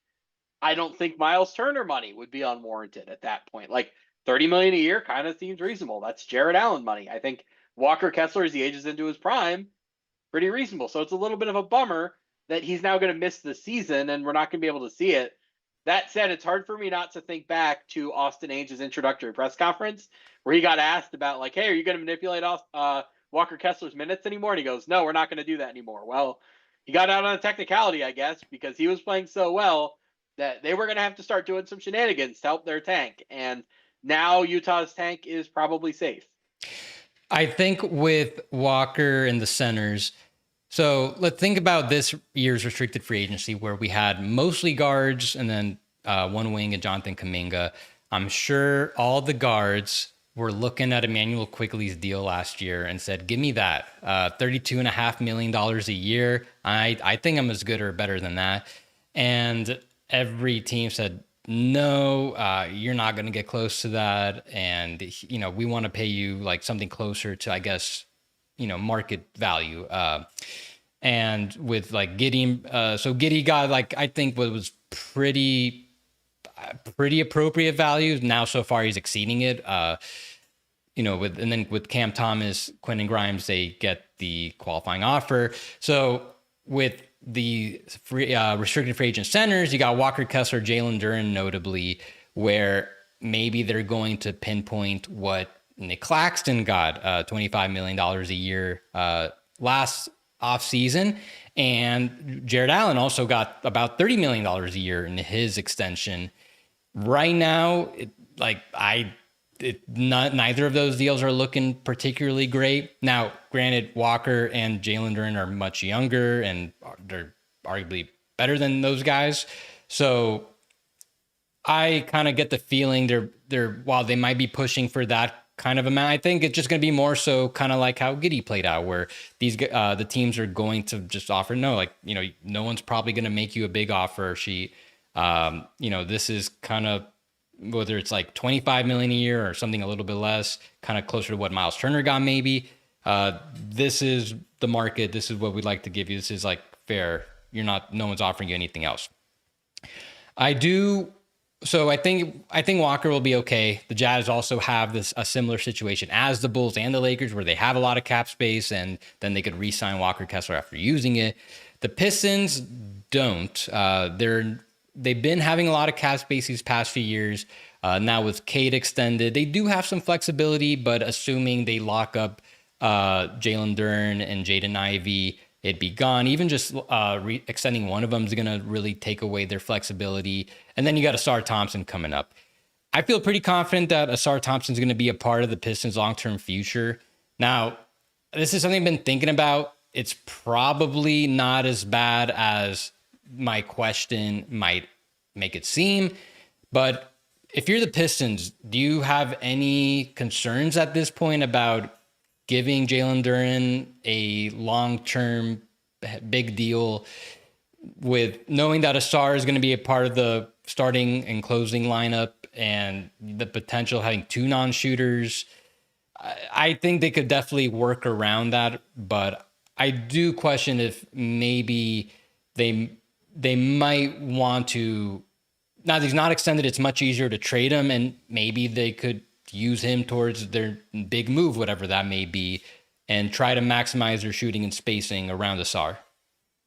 I don't think Miles Turner money would be unwarranted at that point. Like 30 million a year kind of seems reasonable. That's Jared Allen money. I think Walker Kessler, as he ages into his prime, pretty reasonable. So it's a little bit of a bummer that he's now going to miss the season and we're not going to be able to see it. That said, it's hard for me not to think back to Austin Ainge's introductory press conference where he got asked about like, hey, are you going to manipulate Walker Kessler's minutes anymore? And he goes, no, we're not going to do that anymore. Well, he got out on a technicality, I guess, because he was playing so well that they were going to have to start doing some shenanigans to help their tank. And now Utah's tank is probably safe. I think with Walker and the centers, so let's think about this year's restricted free agency where we had mostly guards and then one wing and Jonathan Kuminga. I'm sure all the guards were looking at Emmanuel Quickley's deal last year and said, give me that $32.5 million a year. I think I'm as good or better than that. And every team said, no, you're not going to get close to that. And, we want to pay you like something closer to, I guess, market value. And with like Giddey, so Giddey got like, I think what was pretty appropriate value. Now, so far he's exceeding it. And then with Cam Thomas, Quentin Grimes, they get the qualifying offer. So with the restricted free agent centers, you got Walker Kessler, Jalen Duren, notably, where maybe they're going to pinpoint what Nick Claxton got, $25 million a year last offseason. And Jared Allen also got about $30 million a year in his extension. Right now, neither of those deals are looking particularly great. Now, granted, Walker and Jalen Duren are much younger and they're arguably better than those guys. So I kind of get the feeling they're while they might be pushing for that kind of amount, I think it's just going to be more so kind of like how Giddey played out, where these the teams are going to just offer no one's probably going to make you a big offer sheet. This is kind of whether it's like 25 million a year or something a little bit less, kind of closer to what Miles Turner got maybe. This is the market. This is what we'd like to give you. This is like fair. No one's offering you anything else. So I think Walker will be okay. The Jazz also have a similar situation as the Bulls and the Lakers, where they have a lot of cap space, and then they could re-sign Walker Kessler after using it. The Pistons don't. They've been having a lot of cap space these past few years. Now with Cade extended, they do have some flexibility, but assuming they lock up Jalen Duren and Jaden Ivey, it'd be gone. Even just extending one of them is going to really take away their flexibility. And then you got Asar Thompson coming up. I feel pretty confident that Asar Thompson is going to be a part of the Pistons' long-term future. Now, this is something I've been thinking about. It's probably not as bad as my question might make it seem. But if you're the Pistons, do you have any concerns at this point about giving Jalen Duren a long-term big deal with knowing that Asar is going to be a part of the starting and closing lineup and the potential having two non-shooters, I think they could definitely work around that, but I do question if maybe they they might want to. Now that he's not extended, it's much easier to trade him, and maybe they could use him towards their big move, whatever that may be, and try to maximize their shooting and spacing around the SAR.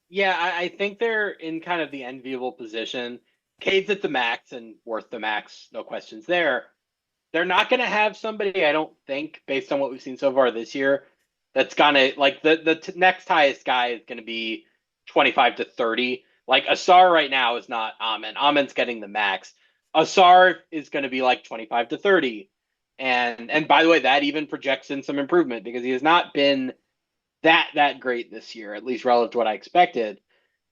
Yeah, I think they're in kind of the enviable position. Cade's at the max and worth the max, no questions there. They're not going to have somebody, I don't think, based on what we've seen so far this year, that's gonna like the next highest guy is going to be 25 to 30. Like Asar right now is not Amin. Amin's getting the max. Asar is going to be like 25 to 30. And by the way, that even projects in some improvement because he has not been that great this year, at least relative to what I expected.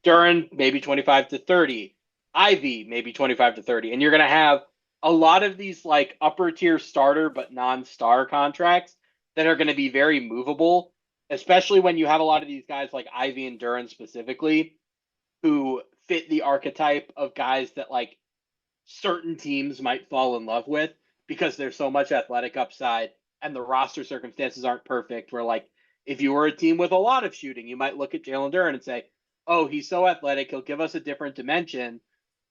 Duran maybe 25 to 30. Ivy maybe 25 to 30. And you're going to have a lot of these like upper tier starter but non-star contracts that are going to be very movable, especially when you have a lot of these guys like Ivy and Duran specifically who fit the archetype of guys that like certain teams might fall in love with because there's so much athletic upside and the roster circumstances aren't perfect. Where like if you were a team with a lot of shooting, you might look at Jalen Duren and say, "Oh, he's so athletic, he'll give us a different dimension.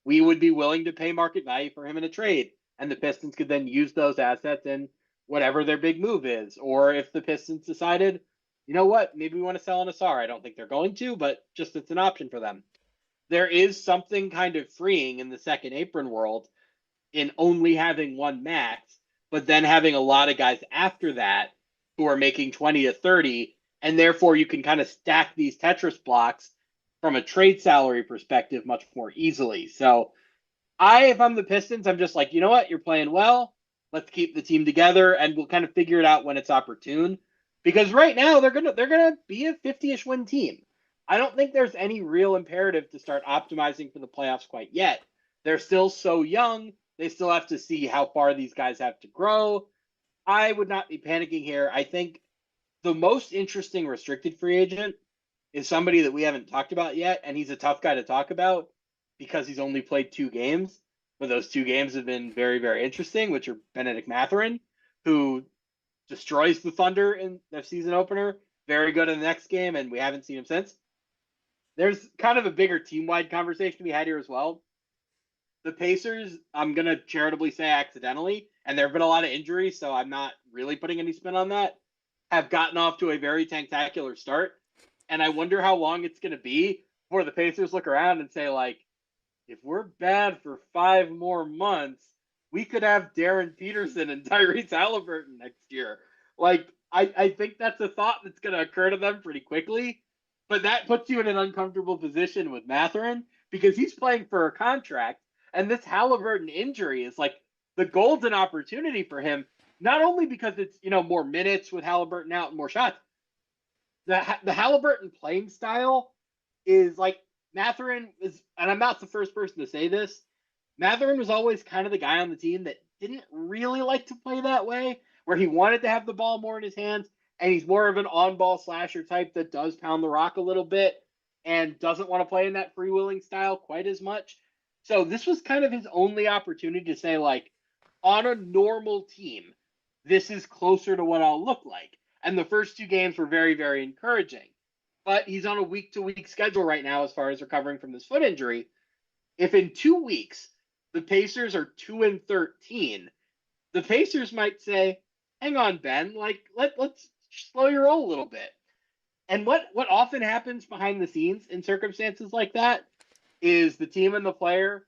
We would be willing to pay market value for him in a trade." And the Pistons could then use those assets in whatever their big move is. Or if the Pistons decided, you know what, maybe we want to sell an Asar. I don't think they're going to, but just it's an option for them. There is something kind of freeing in the second apron world in only having one max, but then having a lot of guys after that who are making 20 to 30. And therefore, you can kind of stack these Tetris blocks from a trade salary perspective much more easily. So, if I'm the Pistons, I'm just like, you know what? You're playing well. Let's keep the team together and we'll kind of figure it out when it's opportune. Because right now they're gonna be a 50-ish win team. I don't think there's any real imperative to start optimizing for the playoffs quite yet. They're still so young. They still have to see how far these guys have to grow. I would not be panicking here. I think the most interesting restricted free agent is somebody that we haven't talked about yet, and he's a tough guy to talk about because he's only played 2 games, but those 2 games have been very, very interesting, which are Benedict Mathurin, who destroys the Thunder in their season opener, very good in the next game, and we haven't seen him since. There's kind of a bigger team-wide conversation to be had here as well. The Pacers, I'm going to charitably say accidentally, and there have been a lot of injuries, so I'm not really putting any spin on that, have gotten off to a very tactacular start. And I wonder how long it's going to be before the Pacers look around and say, like, if we're bad for 5 more months, we could have Darren Peterson and Tyrese Halliburton next year. Like, I think that's a thought that's going to occur to them pretty quickly. But that puts you in an uncomfortable position with Mathurin because he's playing for a contract. And this Halliburton injury is like the golden opportunity for him, not only because it's, more minutes with Halliburton out and more shots. The Halliburton playing style is like Mathurin is, and I'm not the first person to say this, Mathurin was always kind of the guy on the team that didn't really like to play that way, where he wanted to have the ball more in his hands, and he's more of an on-ball slasher type that does pound the rock a little bit and doesn't want to play in that freewheeling style quite as much. So this was kind of his only opportunity to say, like, on a normal team, this is closer to what I'll look like. And the first 2 games were very, very encouraging. But he's on a week-to-week schedule right now as far as recovering from this foot injury. If in 2 weeks the Pacers are 2-13, the Pacers might say, "Hang on, Ben, like let's slow your roll a little bit." And what often happens behind the scenes in circumstances like that is the team and the player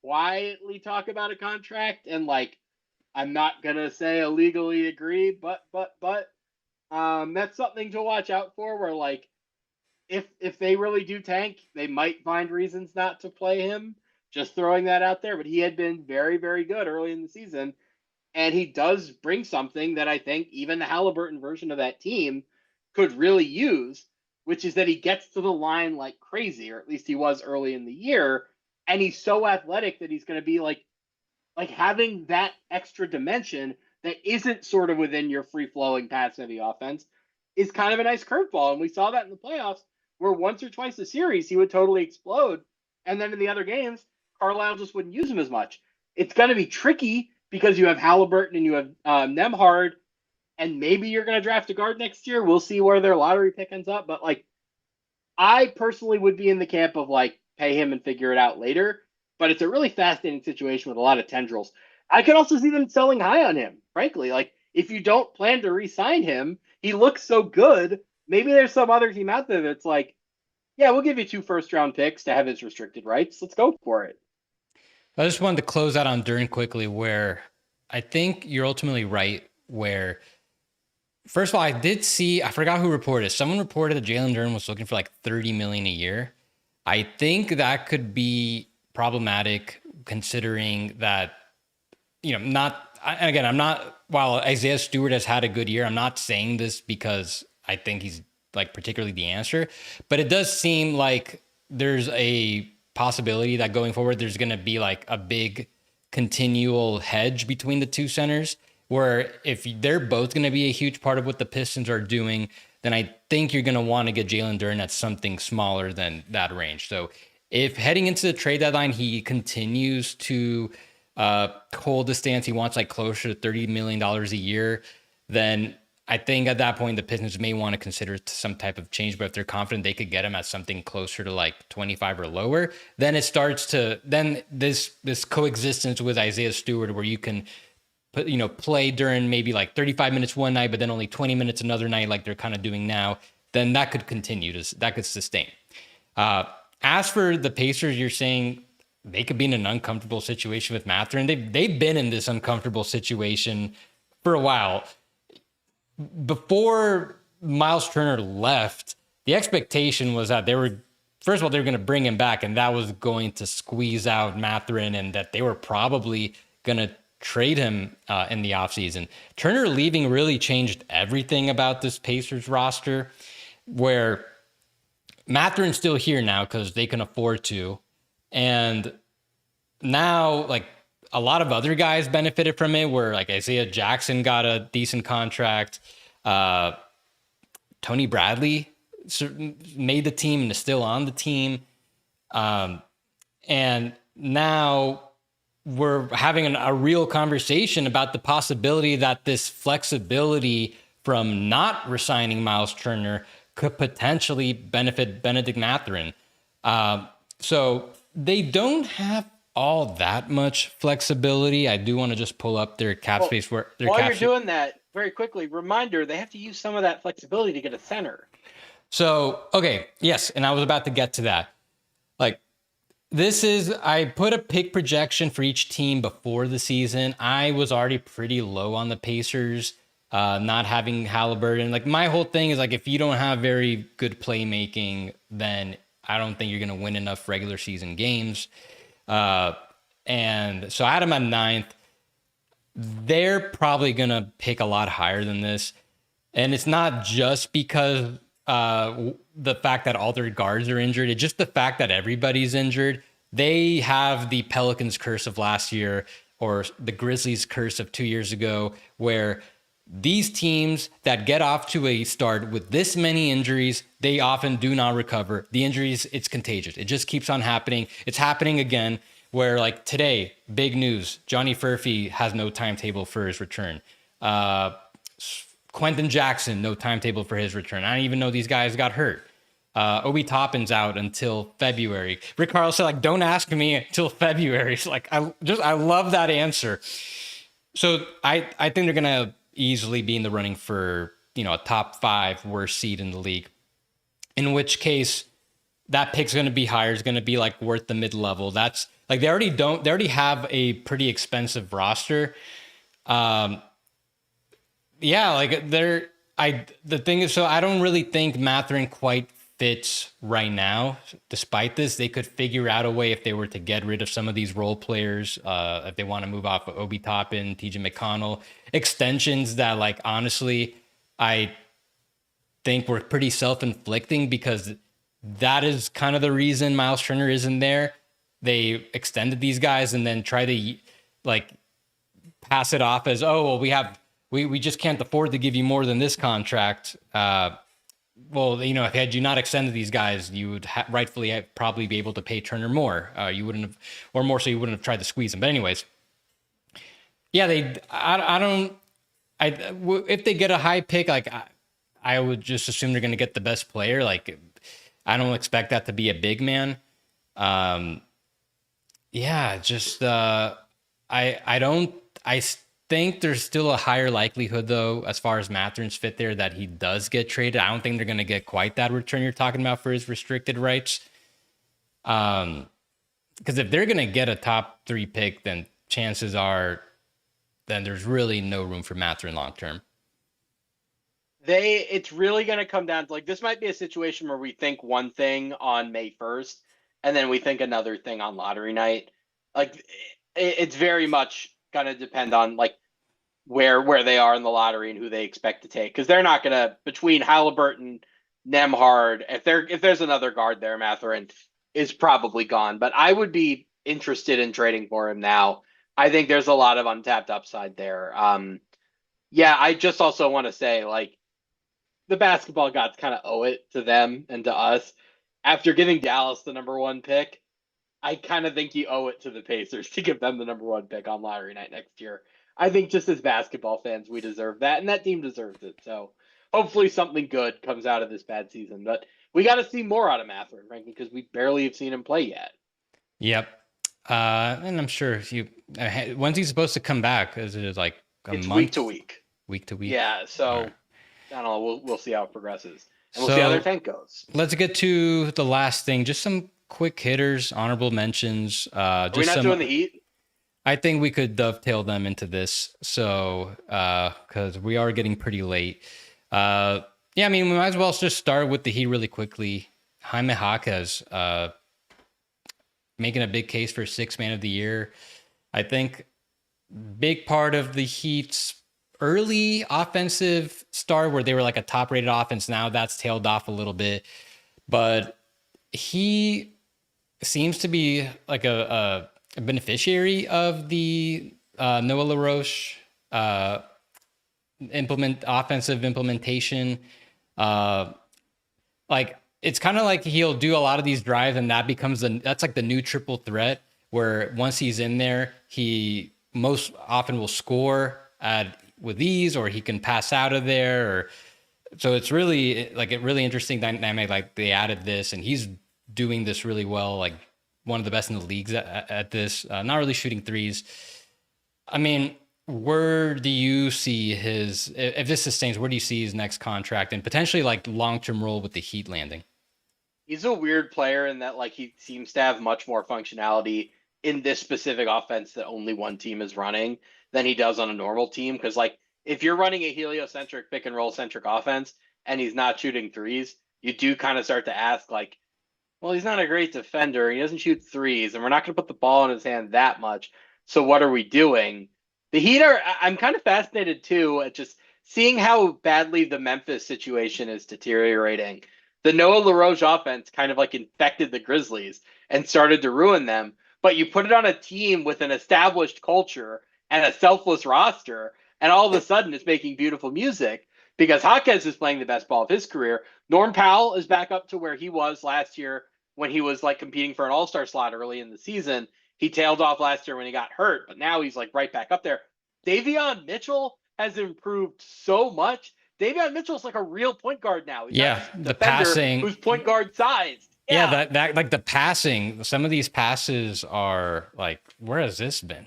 quietly talk about a contract and like I'm not gonna say illegally agree, but that's something to watch out for. Where like if they really do tank, they might find reasons not to play him. Just throwing that out there. But he had been very, very good early in the season. And he does bring something that I think even the Halliburton version of that team could really use, which is that he gets to the line like crazy, or at least he was early in the year. And he's so athletic that he's going to be like having that extra dimension that isn't sort of within your free-flowing pass-heavy offense is kind of a nice curveball. And we saw that in the playoffs where once or twice a series he would totally explode. And then in the other games, Carlisle just wouldn't use him as much. It's going to be tricky because you have Halliburton and you have Nemhard, and maybe you're going to draft a guard next year. We'll see where their lottery pick ends up. But like, I personally would be in the camp of like pay him and figure it out later. But it's a really fascinating situation with a lot of tendrils. I could also see them selling high on him, frankly. Like, if you don't plan to re-sign him, he looks so good. Maybe there's some other team out there that's like, yeah, we'll give you 2 first-round picks to have his restricted rights. Let's go for it. I just wanted to close out on Dern quickly, where I think you're ultimately right. Where, first of all, I forgot who reported. Someone reported that Jalen Dern was looking for like $30 million a year. I think that could be problematic, considering that, while Isaiah Stewart has had a good year, I'm not saying this because I think he's like particularly the answer, but it does seem like there's a possibility that going forward, there's going to be like a big continual hedge between the two centers, where if they're both going to be a huge part of what the Pistons are doing, then I think you're going to want to get Jalen Dern at something smaller than that range. So if heading into the trade deadline, he continues to hold the stance he wants, like closer to $30 million a year, then I think at that point the Pistons may want to consider some type of change. But if they're confident they could get him at something closer to like 25 or lower, then it starts to this coexistence with Isaiah Stewart, where you can play during maybe like 35 minutes one night, but then only 20 minutes another night, like they're kind of doing now, then that could continue that could sustain. As for the Pacers, you're saying they could be in an uncomfortable situation with Mathurin. They've been in this uncomfortable situation for a while. Before Miles Turner left, the expectation was that they were going to bring him back, and that was going to squeeze out Mathurin, and that they were probably going to trade him in the offseason. Turner leaving really changed everything about this Pacers roster, where Mathurin's still here now because they can afford to. And now, like, a lot of other guys benefited from it, where like Isaiah Jackson got a decent contract. Tony Bradley made the team and is still on the team. And now we're having a real conversation about the possibility that this flexibility from not resigning Miles Turner could potentially benefit Benedict Mathurin. So they don't have all that much flexibility. I do want to just pull up their cap space. While you're doing that, very quickly, reminder, they have to use some of that flexibility to get a center. So, okay, yes, and I was about to get to that. Like, I put a pick projection for each team before the season. I was already pretty low on the Pacers, not having Halliburton. Like, my whole thing is, like, if you don't have very good playmaking, then I don't think you're going to win enough regular season games. And so I had them at 9th. They're probably going to pick a lot higher than this. And it's not just because the fact that all their guards are injured. It's just the fact that everybody's injured. They have the Pelicans curse of last year, or the Grizzlies curse of 2 years ago, where these teams that get off to a start with this many injuries, they often do not recover. The injuries, it's contagious. It just keeps on happening. It's happening again, where like today, big news, Johnny Furphy has no timetable for his return. Quentin Jackson, no timetable for his return. I don't even know these guys got hurt. Obi Toppin's out until February. Rick Carl said, like, don't ask me until February. It's like, I love that answer. So I think they're going to easily be in the running for, a top 5 worst seed in the league. In which case, that pick's going to be higher. It's going to be like worth the mid-level. That's like, they already have a pretty expensive roster. The thing is, so I don't really think Mathurin quite fits right now. Despite this, they could figure out a way, if they were to get rid of some of these role players, if they want to move off of Obi Toppin, TJ McConnell, extensions that, like, honestly, I think were pretty self-inflicting, because that is kind of the reason Miles Turner isn't there. They extended these guys and then try to like pass it off as, oh, well, we just can't afford to give you more than this contract. well, had you not extended these guys, you would rightfully probably be able to pay Turner more. You wouldn't have, or more so, you wouldn't have tried to squeeze him. But anyways, yeah, I don't, if they get a high pick, like I would just assume they're going to get the best player. Like, I don't expect that to be a big man. Um, yeah, just I don't I think there's still a higher likelihood though, as far as Mathern's fit there, that he does get traded. I don't think they're gonna get quite that return you're talking about for his restricted rights. Because if they're gonna get a top 3 pick, then chances are then there's really no room for Matherin long term. It's really going to come down to like this might be a situation where we think one thing on May 1st and then we think another thing on lottery night. Like it's very much going to depend on like where they are in the lottery and who they expect to take, because they're not going to, between Halliburton, Nemhard, if there's another guard there, Matherin is probably gone. But I would be interested in trading for him now. I think there's a lot of untapped upside there. Yeah, I just also want to say like the basketball gods kind of owe it to them and to us. After giving Dallas the number 1 pick, I kind of think you owe it to the Pacers to give them the number 1 pick on lottery night next year. I think just as basketball fans, we deserve that, and that team deserves it. So hopefully something good comes out of this bad season. But we got to see more out of Matherin, frankly, because we barely have seen him play yet. Yep. And I'm sure if you when's he supposed to come back? Is it like It's month? week to week. Week to week. Yeah. So Right. I don't know. We'll see how it progresses, and we'll see how their tank goes. Let's get to the last thing. Just some quick hitters, honorable mentions. Are we not doing the Heat? I think we could dovetail them into this. So, because we are getting pretty late. Yeah, I mean, we might as well just start with the Heat really quickly. Jaime Jaquez, making a big case for 6th man of the year. I think big part of the Heat's early offensive start, where they were like a top rated offense. Now that's tailed off a little bit, but he seems to be like a beneficiary of the Noah LaRoche offensive implementation. Like it's kind of like he'll do a lot of these drives, and that's like the new triple threat, where once he's in there, he most often will score with ease, or he can pass out of there. Or so it's really like a really interesting dynamic. Like they added this, and he's doing this really well. Like one of the best in the leagues at this. Not really shooting threes. I mean, where do you see if this sustains, where do you see his next contract and potentially like long-term role with the Heat landing? He's a weird player in that like he seems to have much more functionality in this specific offense that only one team is running than he does on a normal team. Because like if you're running a heliocentric pick and roll centric offense and he's not shooting threes, you do kind of start to ask like, well, he's not a great defender. He doesn't shoot threes, and we're not going to put the ball in his hand that much. So what are we doing? The Heat I'm kind of fascinated too at just seeing how badly the Memphis situation is deteriorating. The Noah LaRoche offense kind of like infected the Grizzlies and started to ruin them. But you put it on a team with an established culture and a selfless roster, and all of a sudden it's making beautiful music because Jaquez is playing the best ball of his career. Norm Powell is back up to where he was last year when he was like competing for an all-star slot early in the season. He tailed off last year when he got hurt, but now he's like right back up there. Davion Mitchell has improved so much. Davion Mitchell's like a real point guard now. He's Yeah, the passing, who's point guard sized. Yeah, that like the passing. Some of these passes are like, where has this been?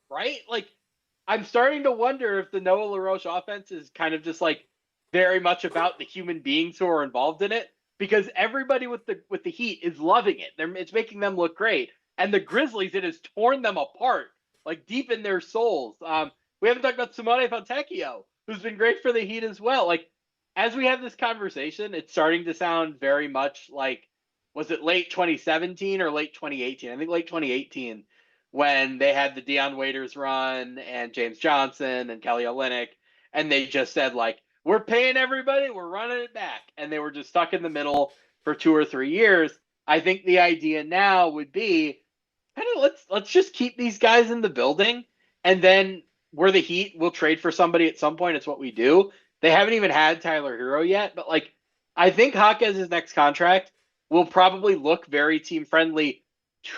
Right? Like, I'm starting to wonder if the Noah LaRoche offense is kind of just like very much about the human beings who are involved in it, because everybody with the Heat is loving it. It's making them look great, and the Grizzlies, it has torn them apart, like deep in their souls. We haven't talked about Simone Fontecchio, who's been great for the Heat as well. Like, as we have this conversation, it's starting to sound very much like, was it late 2017 or late 2018? I think late 2018, when they had the Deion Waiters run and James Johnson and Kelly Olynyk, and they just said like, we're paying everybody, we're running it back, and they were just stuck in the middle for 2 or 3 years. I think the idea now would be kind of let's just keep these guys in the building, and then we're the Heat, we'll trade for somebody at some point. It's what we do. They haven't even had Tyler Hero yet, but like I think Jaquez's next contract will probably look very team friendly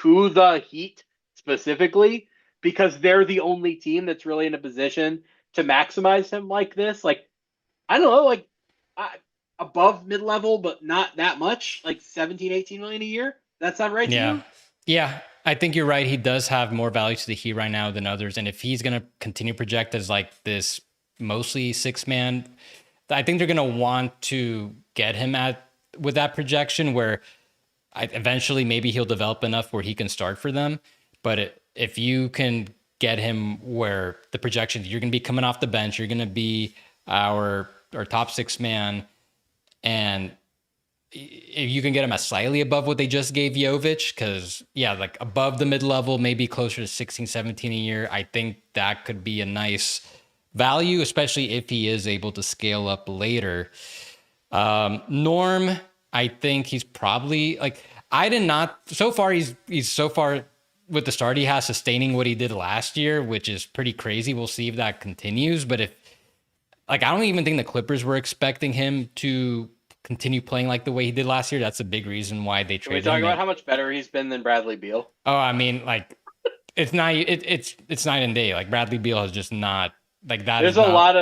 to the Heat specifically because they're the only team that's really in a position to maximize him like this. Like, I don't know, like I, above mid level, but not that much, like 17, 18 million a year. That sound right to Yeah. you? Yeah. I think you're right. He does have more value to the Heat right now than others. And if he's going to continue project as like this mostly 6-man, I think they're going to want to get him at with that projection where eventually maybe he'll develop enough where he can start for them. But if you can get him where the projections, you're going to be coming off the bench, you're going to be our top 6-man, and if you can get him a slightly above what they just gave Jovic, because yeah, like above the mid-level, maybe closer to 16, 17 a year, I think that could be a nice value, especially if he is able to scale up later. Norm, I think he's probably like, I did not, so far he's so far with the start he has sustaining what he did last year, which is pretty crazy. We'll see if that continues. But if, like, I don't even think the Clippers were expecting him to continue playing like the way he did last year. That's a big reason why they Can we traded talk him. about how much better he's been than Bradley Beal? Oh, I mean, like, it's not, it's night and day. Like, Bradley Beal is just not, like, that There's is not.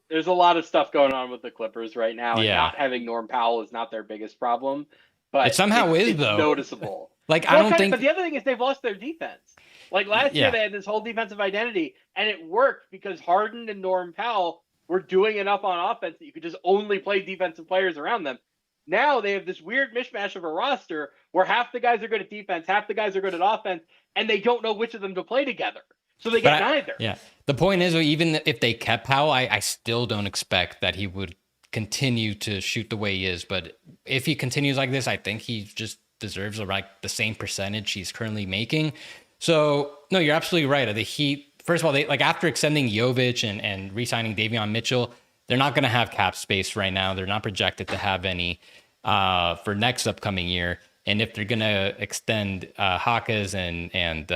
there's a lot of stuff going on with the Clippers right now, and Yeah. not having Norm Powell is not their biggest problem, but It somehow is, it's though. noticeable. Like, I don't think. But the other thing is they've lost their defense. Like last year, Yeah. they had this whole defensive identity, and it worked because Harden and Norm Powell were doing enough on offense that you could just only play defensive players around them. Now they have this weird mishmash of a roster where half the guys are good at defense, half the guys are good at offense, and they don't know which of them to play together. So they get neither. Yeah. The point is, even if they kept Powell, I still don't expect that he would continue to shoot the way he is. But if he continues like this, I think he just deserves like the same percentage he's currently making. So no, you're absolutely right. The Heat, first of all, they like after extending Jovic and re-signing Davion Mitchell, they're not going to have cap space right now. They're not projected to have any for next upcoming year. And if they're going to extend Jaquez and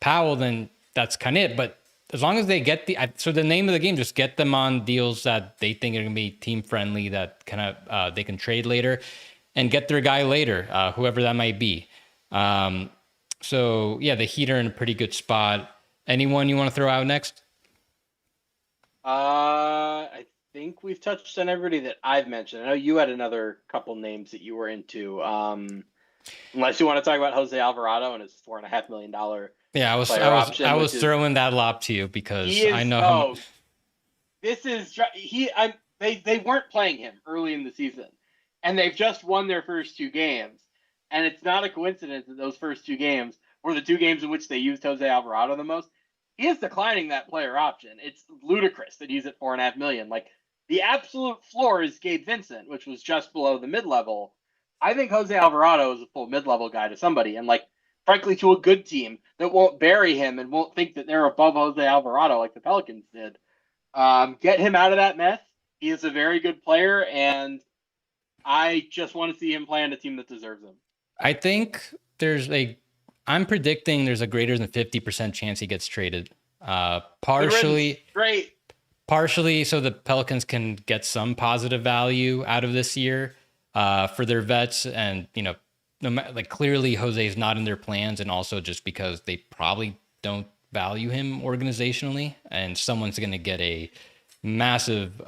Powell, then that's kind of it. But as long as they get so the name of the game, just get them on deals that they think are going to be team friendly, that kind of they can trade later, and get their guy later, whoever that might be. So yeah, the Heat are in a pretty good spot. Anyone you want to throw out next? I think we've touched on everybody that I've mentioned. I know you had another couple names that you were into. Unless you want to talk about Jose Alvarado and his $4.5 million. Yeah, I was throwing that lob to you because I know. They weren't playing him early in the season, and they've just won their first two games, and it's not a coincidence that those first two games were the two games in which they used Jose Alvarado the most. He is declining that player option. It's ludicrous that he's at $4.5 million. Like the absolute floor is Gabe Vincent, which was just below the mid-level. I think Jose Alvarado is a full mid-level guy to somebody, and like frankly to a good team that won't bury him and won't think that they're above Jose Alvarado like the Pelicans did. Get him out of that mess. He is a very good player, and I just want to see him play on a team that deserves him. I think I'm predicting there's a greater than 50% chance he gets traded. Partially so the Pelicans can get some positive value out of this year for their vets, and like clearly Jose is not in their plans, and also just because they probably don't value him organizationally, and someone's going to get a massive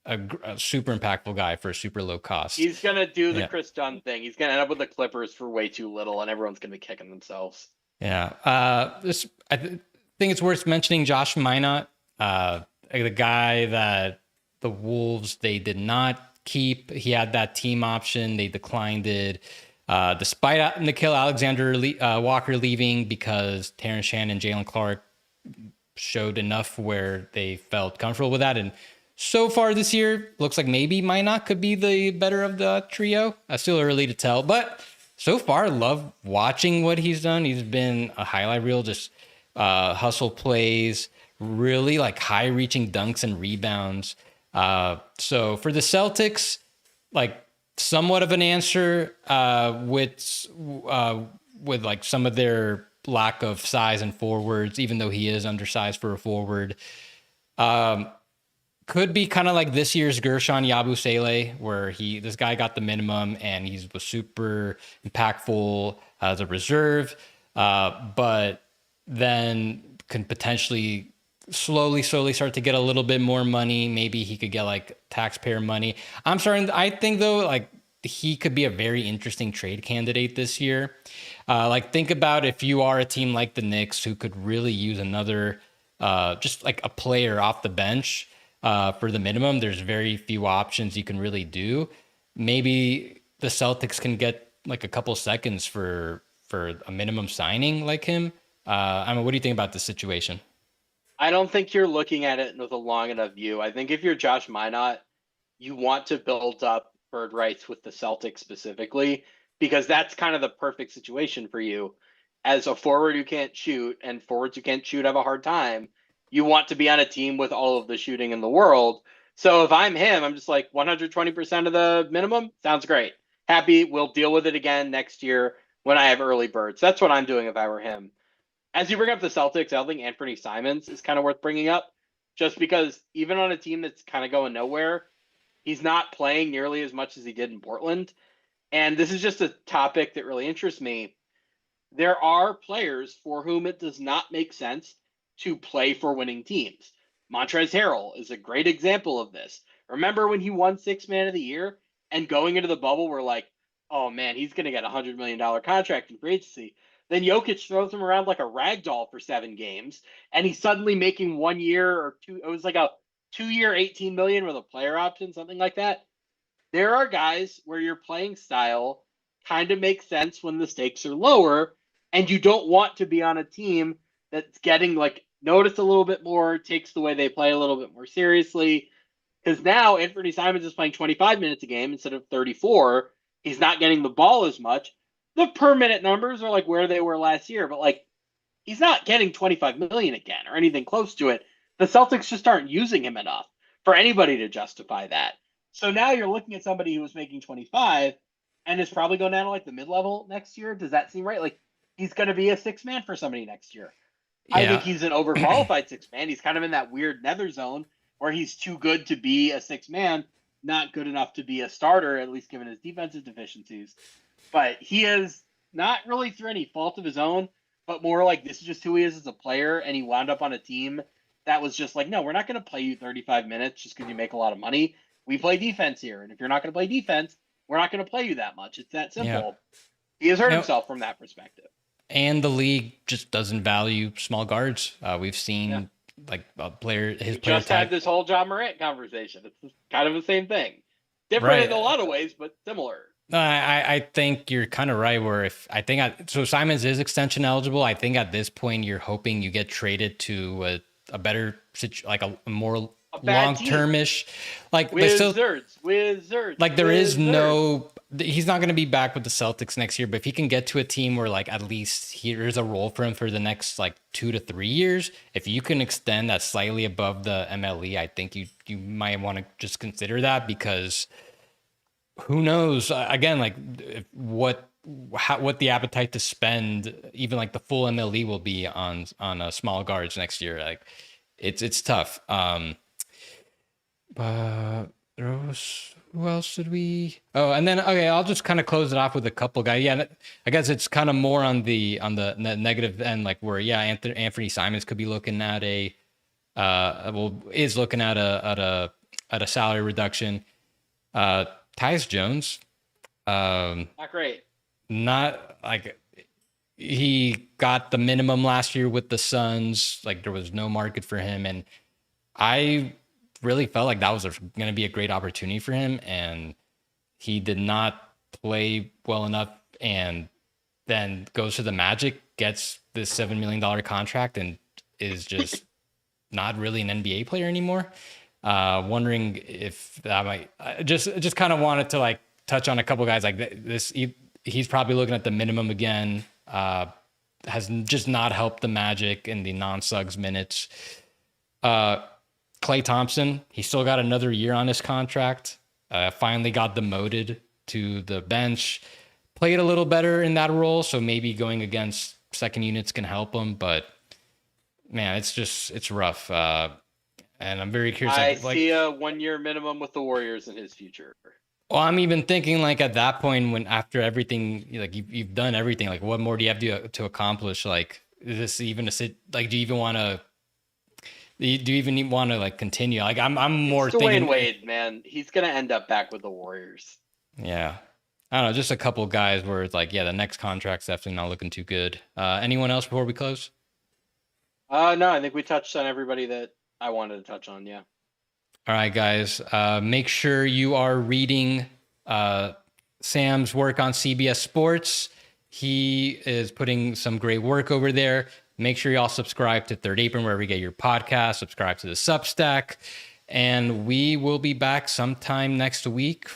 a super impactful guy for a super low cost. He's going to do the Chris Dunn thing. He's going to end up with the Clippers for way too little, and everyone's going to be kicking themselves. Yeah. I think it's worth mentioning Josh Minot, the guy that the Wolves, they did not keep. He had that team option. They declined it. Despite Nickeil Alexander Walker leaving because Terrence Shannon and Jalen Clark showed enough where they felt comfortable with that. And so far this year, looks like maybe Minot could be the better of the trio. Still early to tell, but so far, love watching what he's done. He's been a highlight reel, just hustle plays, really like high-reaching dunks and rebounds. So for the Celtics, like somewhat of an answer with like some of their lack of size and forwards, even though he is undersized for a forward. could be kind of like this year's Gershon Yabusele, where this guy got the minimum and he was super impactful as a reserve, but then can potentially slowly start to get a little bit more money. Maybe he could get like taxpayer money. I think though, like he could be a very interesting trade candidate this year. Like think about if you are a team like the Knicks who could really use another, just like a player off the bench for the minimum. There's very few options you can really do. Maybe the Celtics can get like a couple seconds for a minimum signing like him. I mean, what do you think about this situation? I don't think you're looking at it with a long enough view. I think if you're Josh Minot, you want to build up bird rights with the Celtics specifically, because that's kind of the perfect situation for you. As a forward who can't shoot, and forwards who can't shoot have a hard time, you want to be on a team with all of the shooting in the world. So if I'm him, I'm just like 120% of the minimum. Sounds great. Happy. We'll deal with it again next year when I have early birds. That's what I'm doing if I were him. As you bring up the Celtics, I don't think Anthony Simons is kind of worth bringing up, just because even on a team that's kind of going nowhere, he's not playing nearly as much as he did in Portland. And this is just a topic that really interests me. There are players for whom it does not make sense to play for winning teams. Montrezl Harrell is a great example of this. Remember when he won Sixth Man of the Year, and going into the bubble, we're like, oh man, he's going to get $100 million contract in free agency. Then Jokic throws him around like a rag doll for 7 games, and he's suddenly making 1 year or two. It was like a 2-year, $18 million with a player option, something like that. There are guys where your playing style kind of makes sense when the stakes are lower, and you don't want to be on a team that's getting like noticed a little bit more, takes the way they play a little bit more seriously. Because now Anthony Simons is playing 25 minutes a game instead of 34. He's not getting the ball as much. The per minute numbers are like where they were last year, but like he's not getting 25 million again or anything close to it. The Celtics just aren't using him enough for anybody to justify that. So now you're looking at somebody who was making 25 and is probably going down to like the mid-level next year. Does that seem right? Like he's going to be a 6-man for somebody next year. Yeah. I think he's an overqualified 6-man. He's kind of in that weird nether zone where he's too good to be a 6-man, not good enough to be a starter, at least given his defensive deficiencies. But he is not really through any fault of his own, but more like this is just who he is as a player, and he wound up on a team that was just like, no, we're not going to play you 35 minutes just because you make a lot of money. We play defense here, and if you're not going to play defense, we're not going to play you that much. It's that simple. Yeah. He has hurt himself from that perspective. And the league just doesn't value small guards. We've seen like a player. His player just had this whole John Morant conversation. It's kind of the same thing, different in a lot of ways, but similar. I think you're kind of right. Where so Simons is extension eligible. I think at this point you're hoping you get traded to a better like a more long-termish, like Wizards. Like there is no. He's not going to be back with the Celtics next year, but if he can get to a team where like at least here's a role for him for the next like 2 to 3 years, if you can extend that slightly above the MLE, I think you might want to just consider that, because who knows again like what the appetite to spend even like the full MLE will be on small guards next year. Like it's tough. Who else did we? Oh, and then okay, I'll just kind of close it off with a couple guys. Yeah, I guess it's kind of more on the negative end, like where Anthony Simons could be looking at is looking at a salary reduction. Tyus Jones, not great. Not like he got the minimum last year with the Suns. Like there was no market for him, and I really felt like that was going to be a great opportunity for him, and he did not play well enough, and then goes to the Magic, gets this $7 million contract, and is just not really an NBA player anymore. Wondering if that might just kind of wanted to like touch on a couple guys like this. He's probably looking at the minimum again. Has just not helped the Magic in the non-Suggs minutes. Klay Thompson, he still got another year on his contract. Finally got demoted to the bench. Played a little better in that role, so maybe going against second units can help him. But man, it's rough. And I'm very curious. I Like, see a 1 year minimum with the Warriors in his future. well, I'm even thinking like at that point when after everything, like you've done everything, like what more do you have to accomplish? Like, is this even a sit? Like, do you even want to? Do you even want to like continue? Like, I'm more It's Dwayne thinking. Wade, man. He's gonna end up back with the Warriors. Yeah. I don't know, just a couple guys where it's like, yeah, the next contract's definitely not looking too good. Anyone else before we close? No, I think we touched on everybody that I wanted to touch on. Yeah. All right, guys. Make sure you are reading Sam's work on CBS Sports. He is putting some great work over there. Make sure you all subscribe to Third Apron wherever you get your podcast. Subscribe to the Substack. And we will be back sometime next week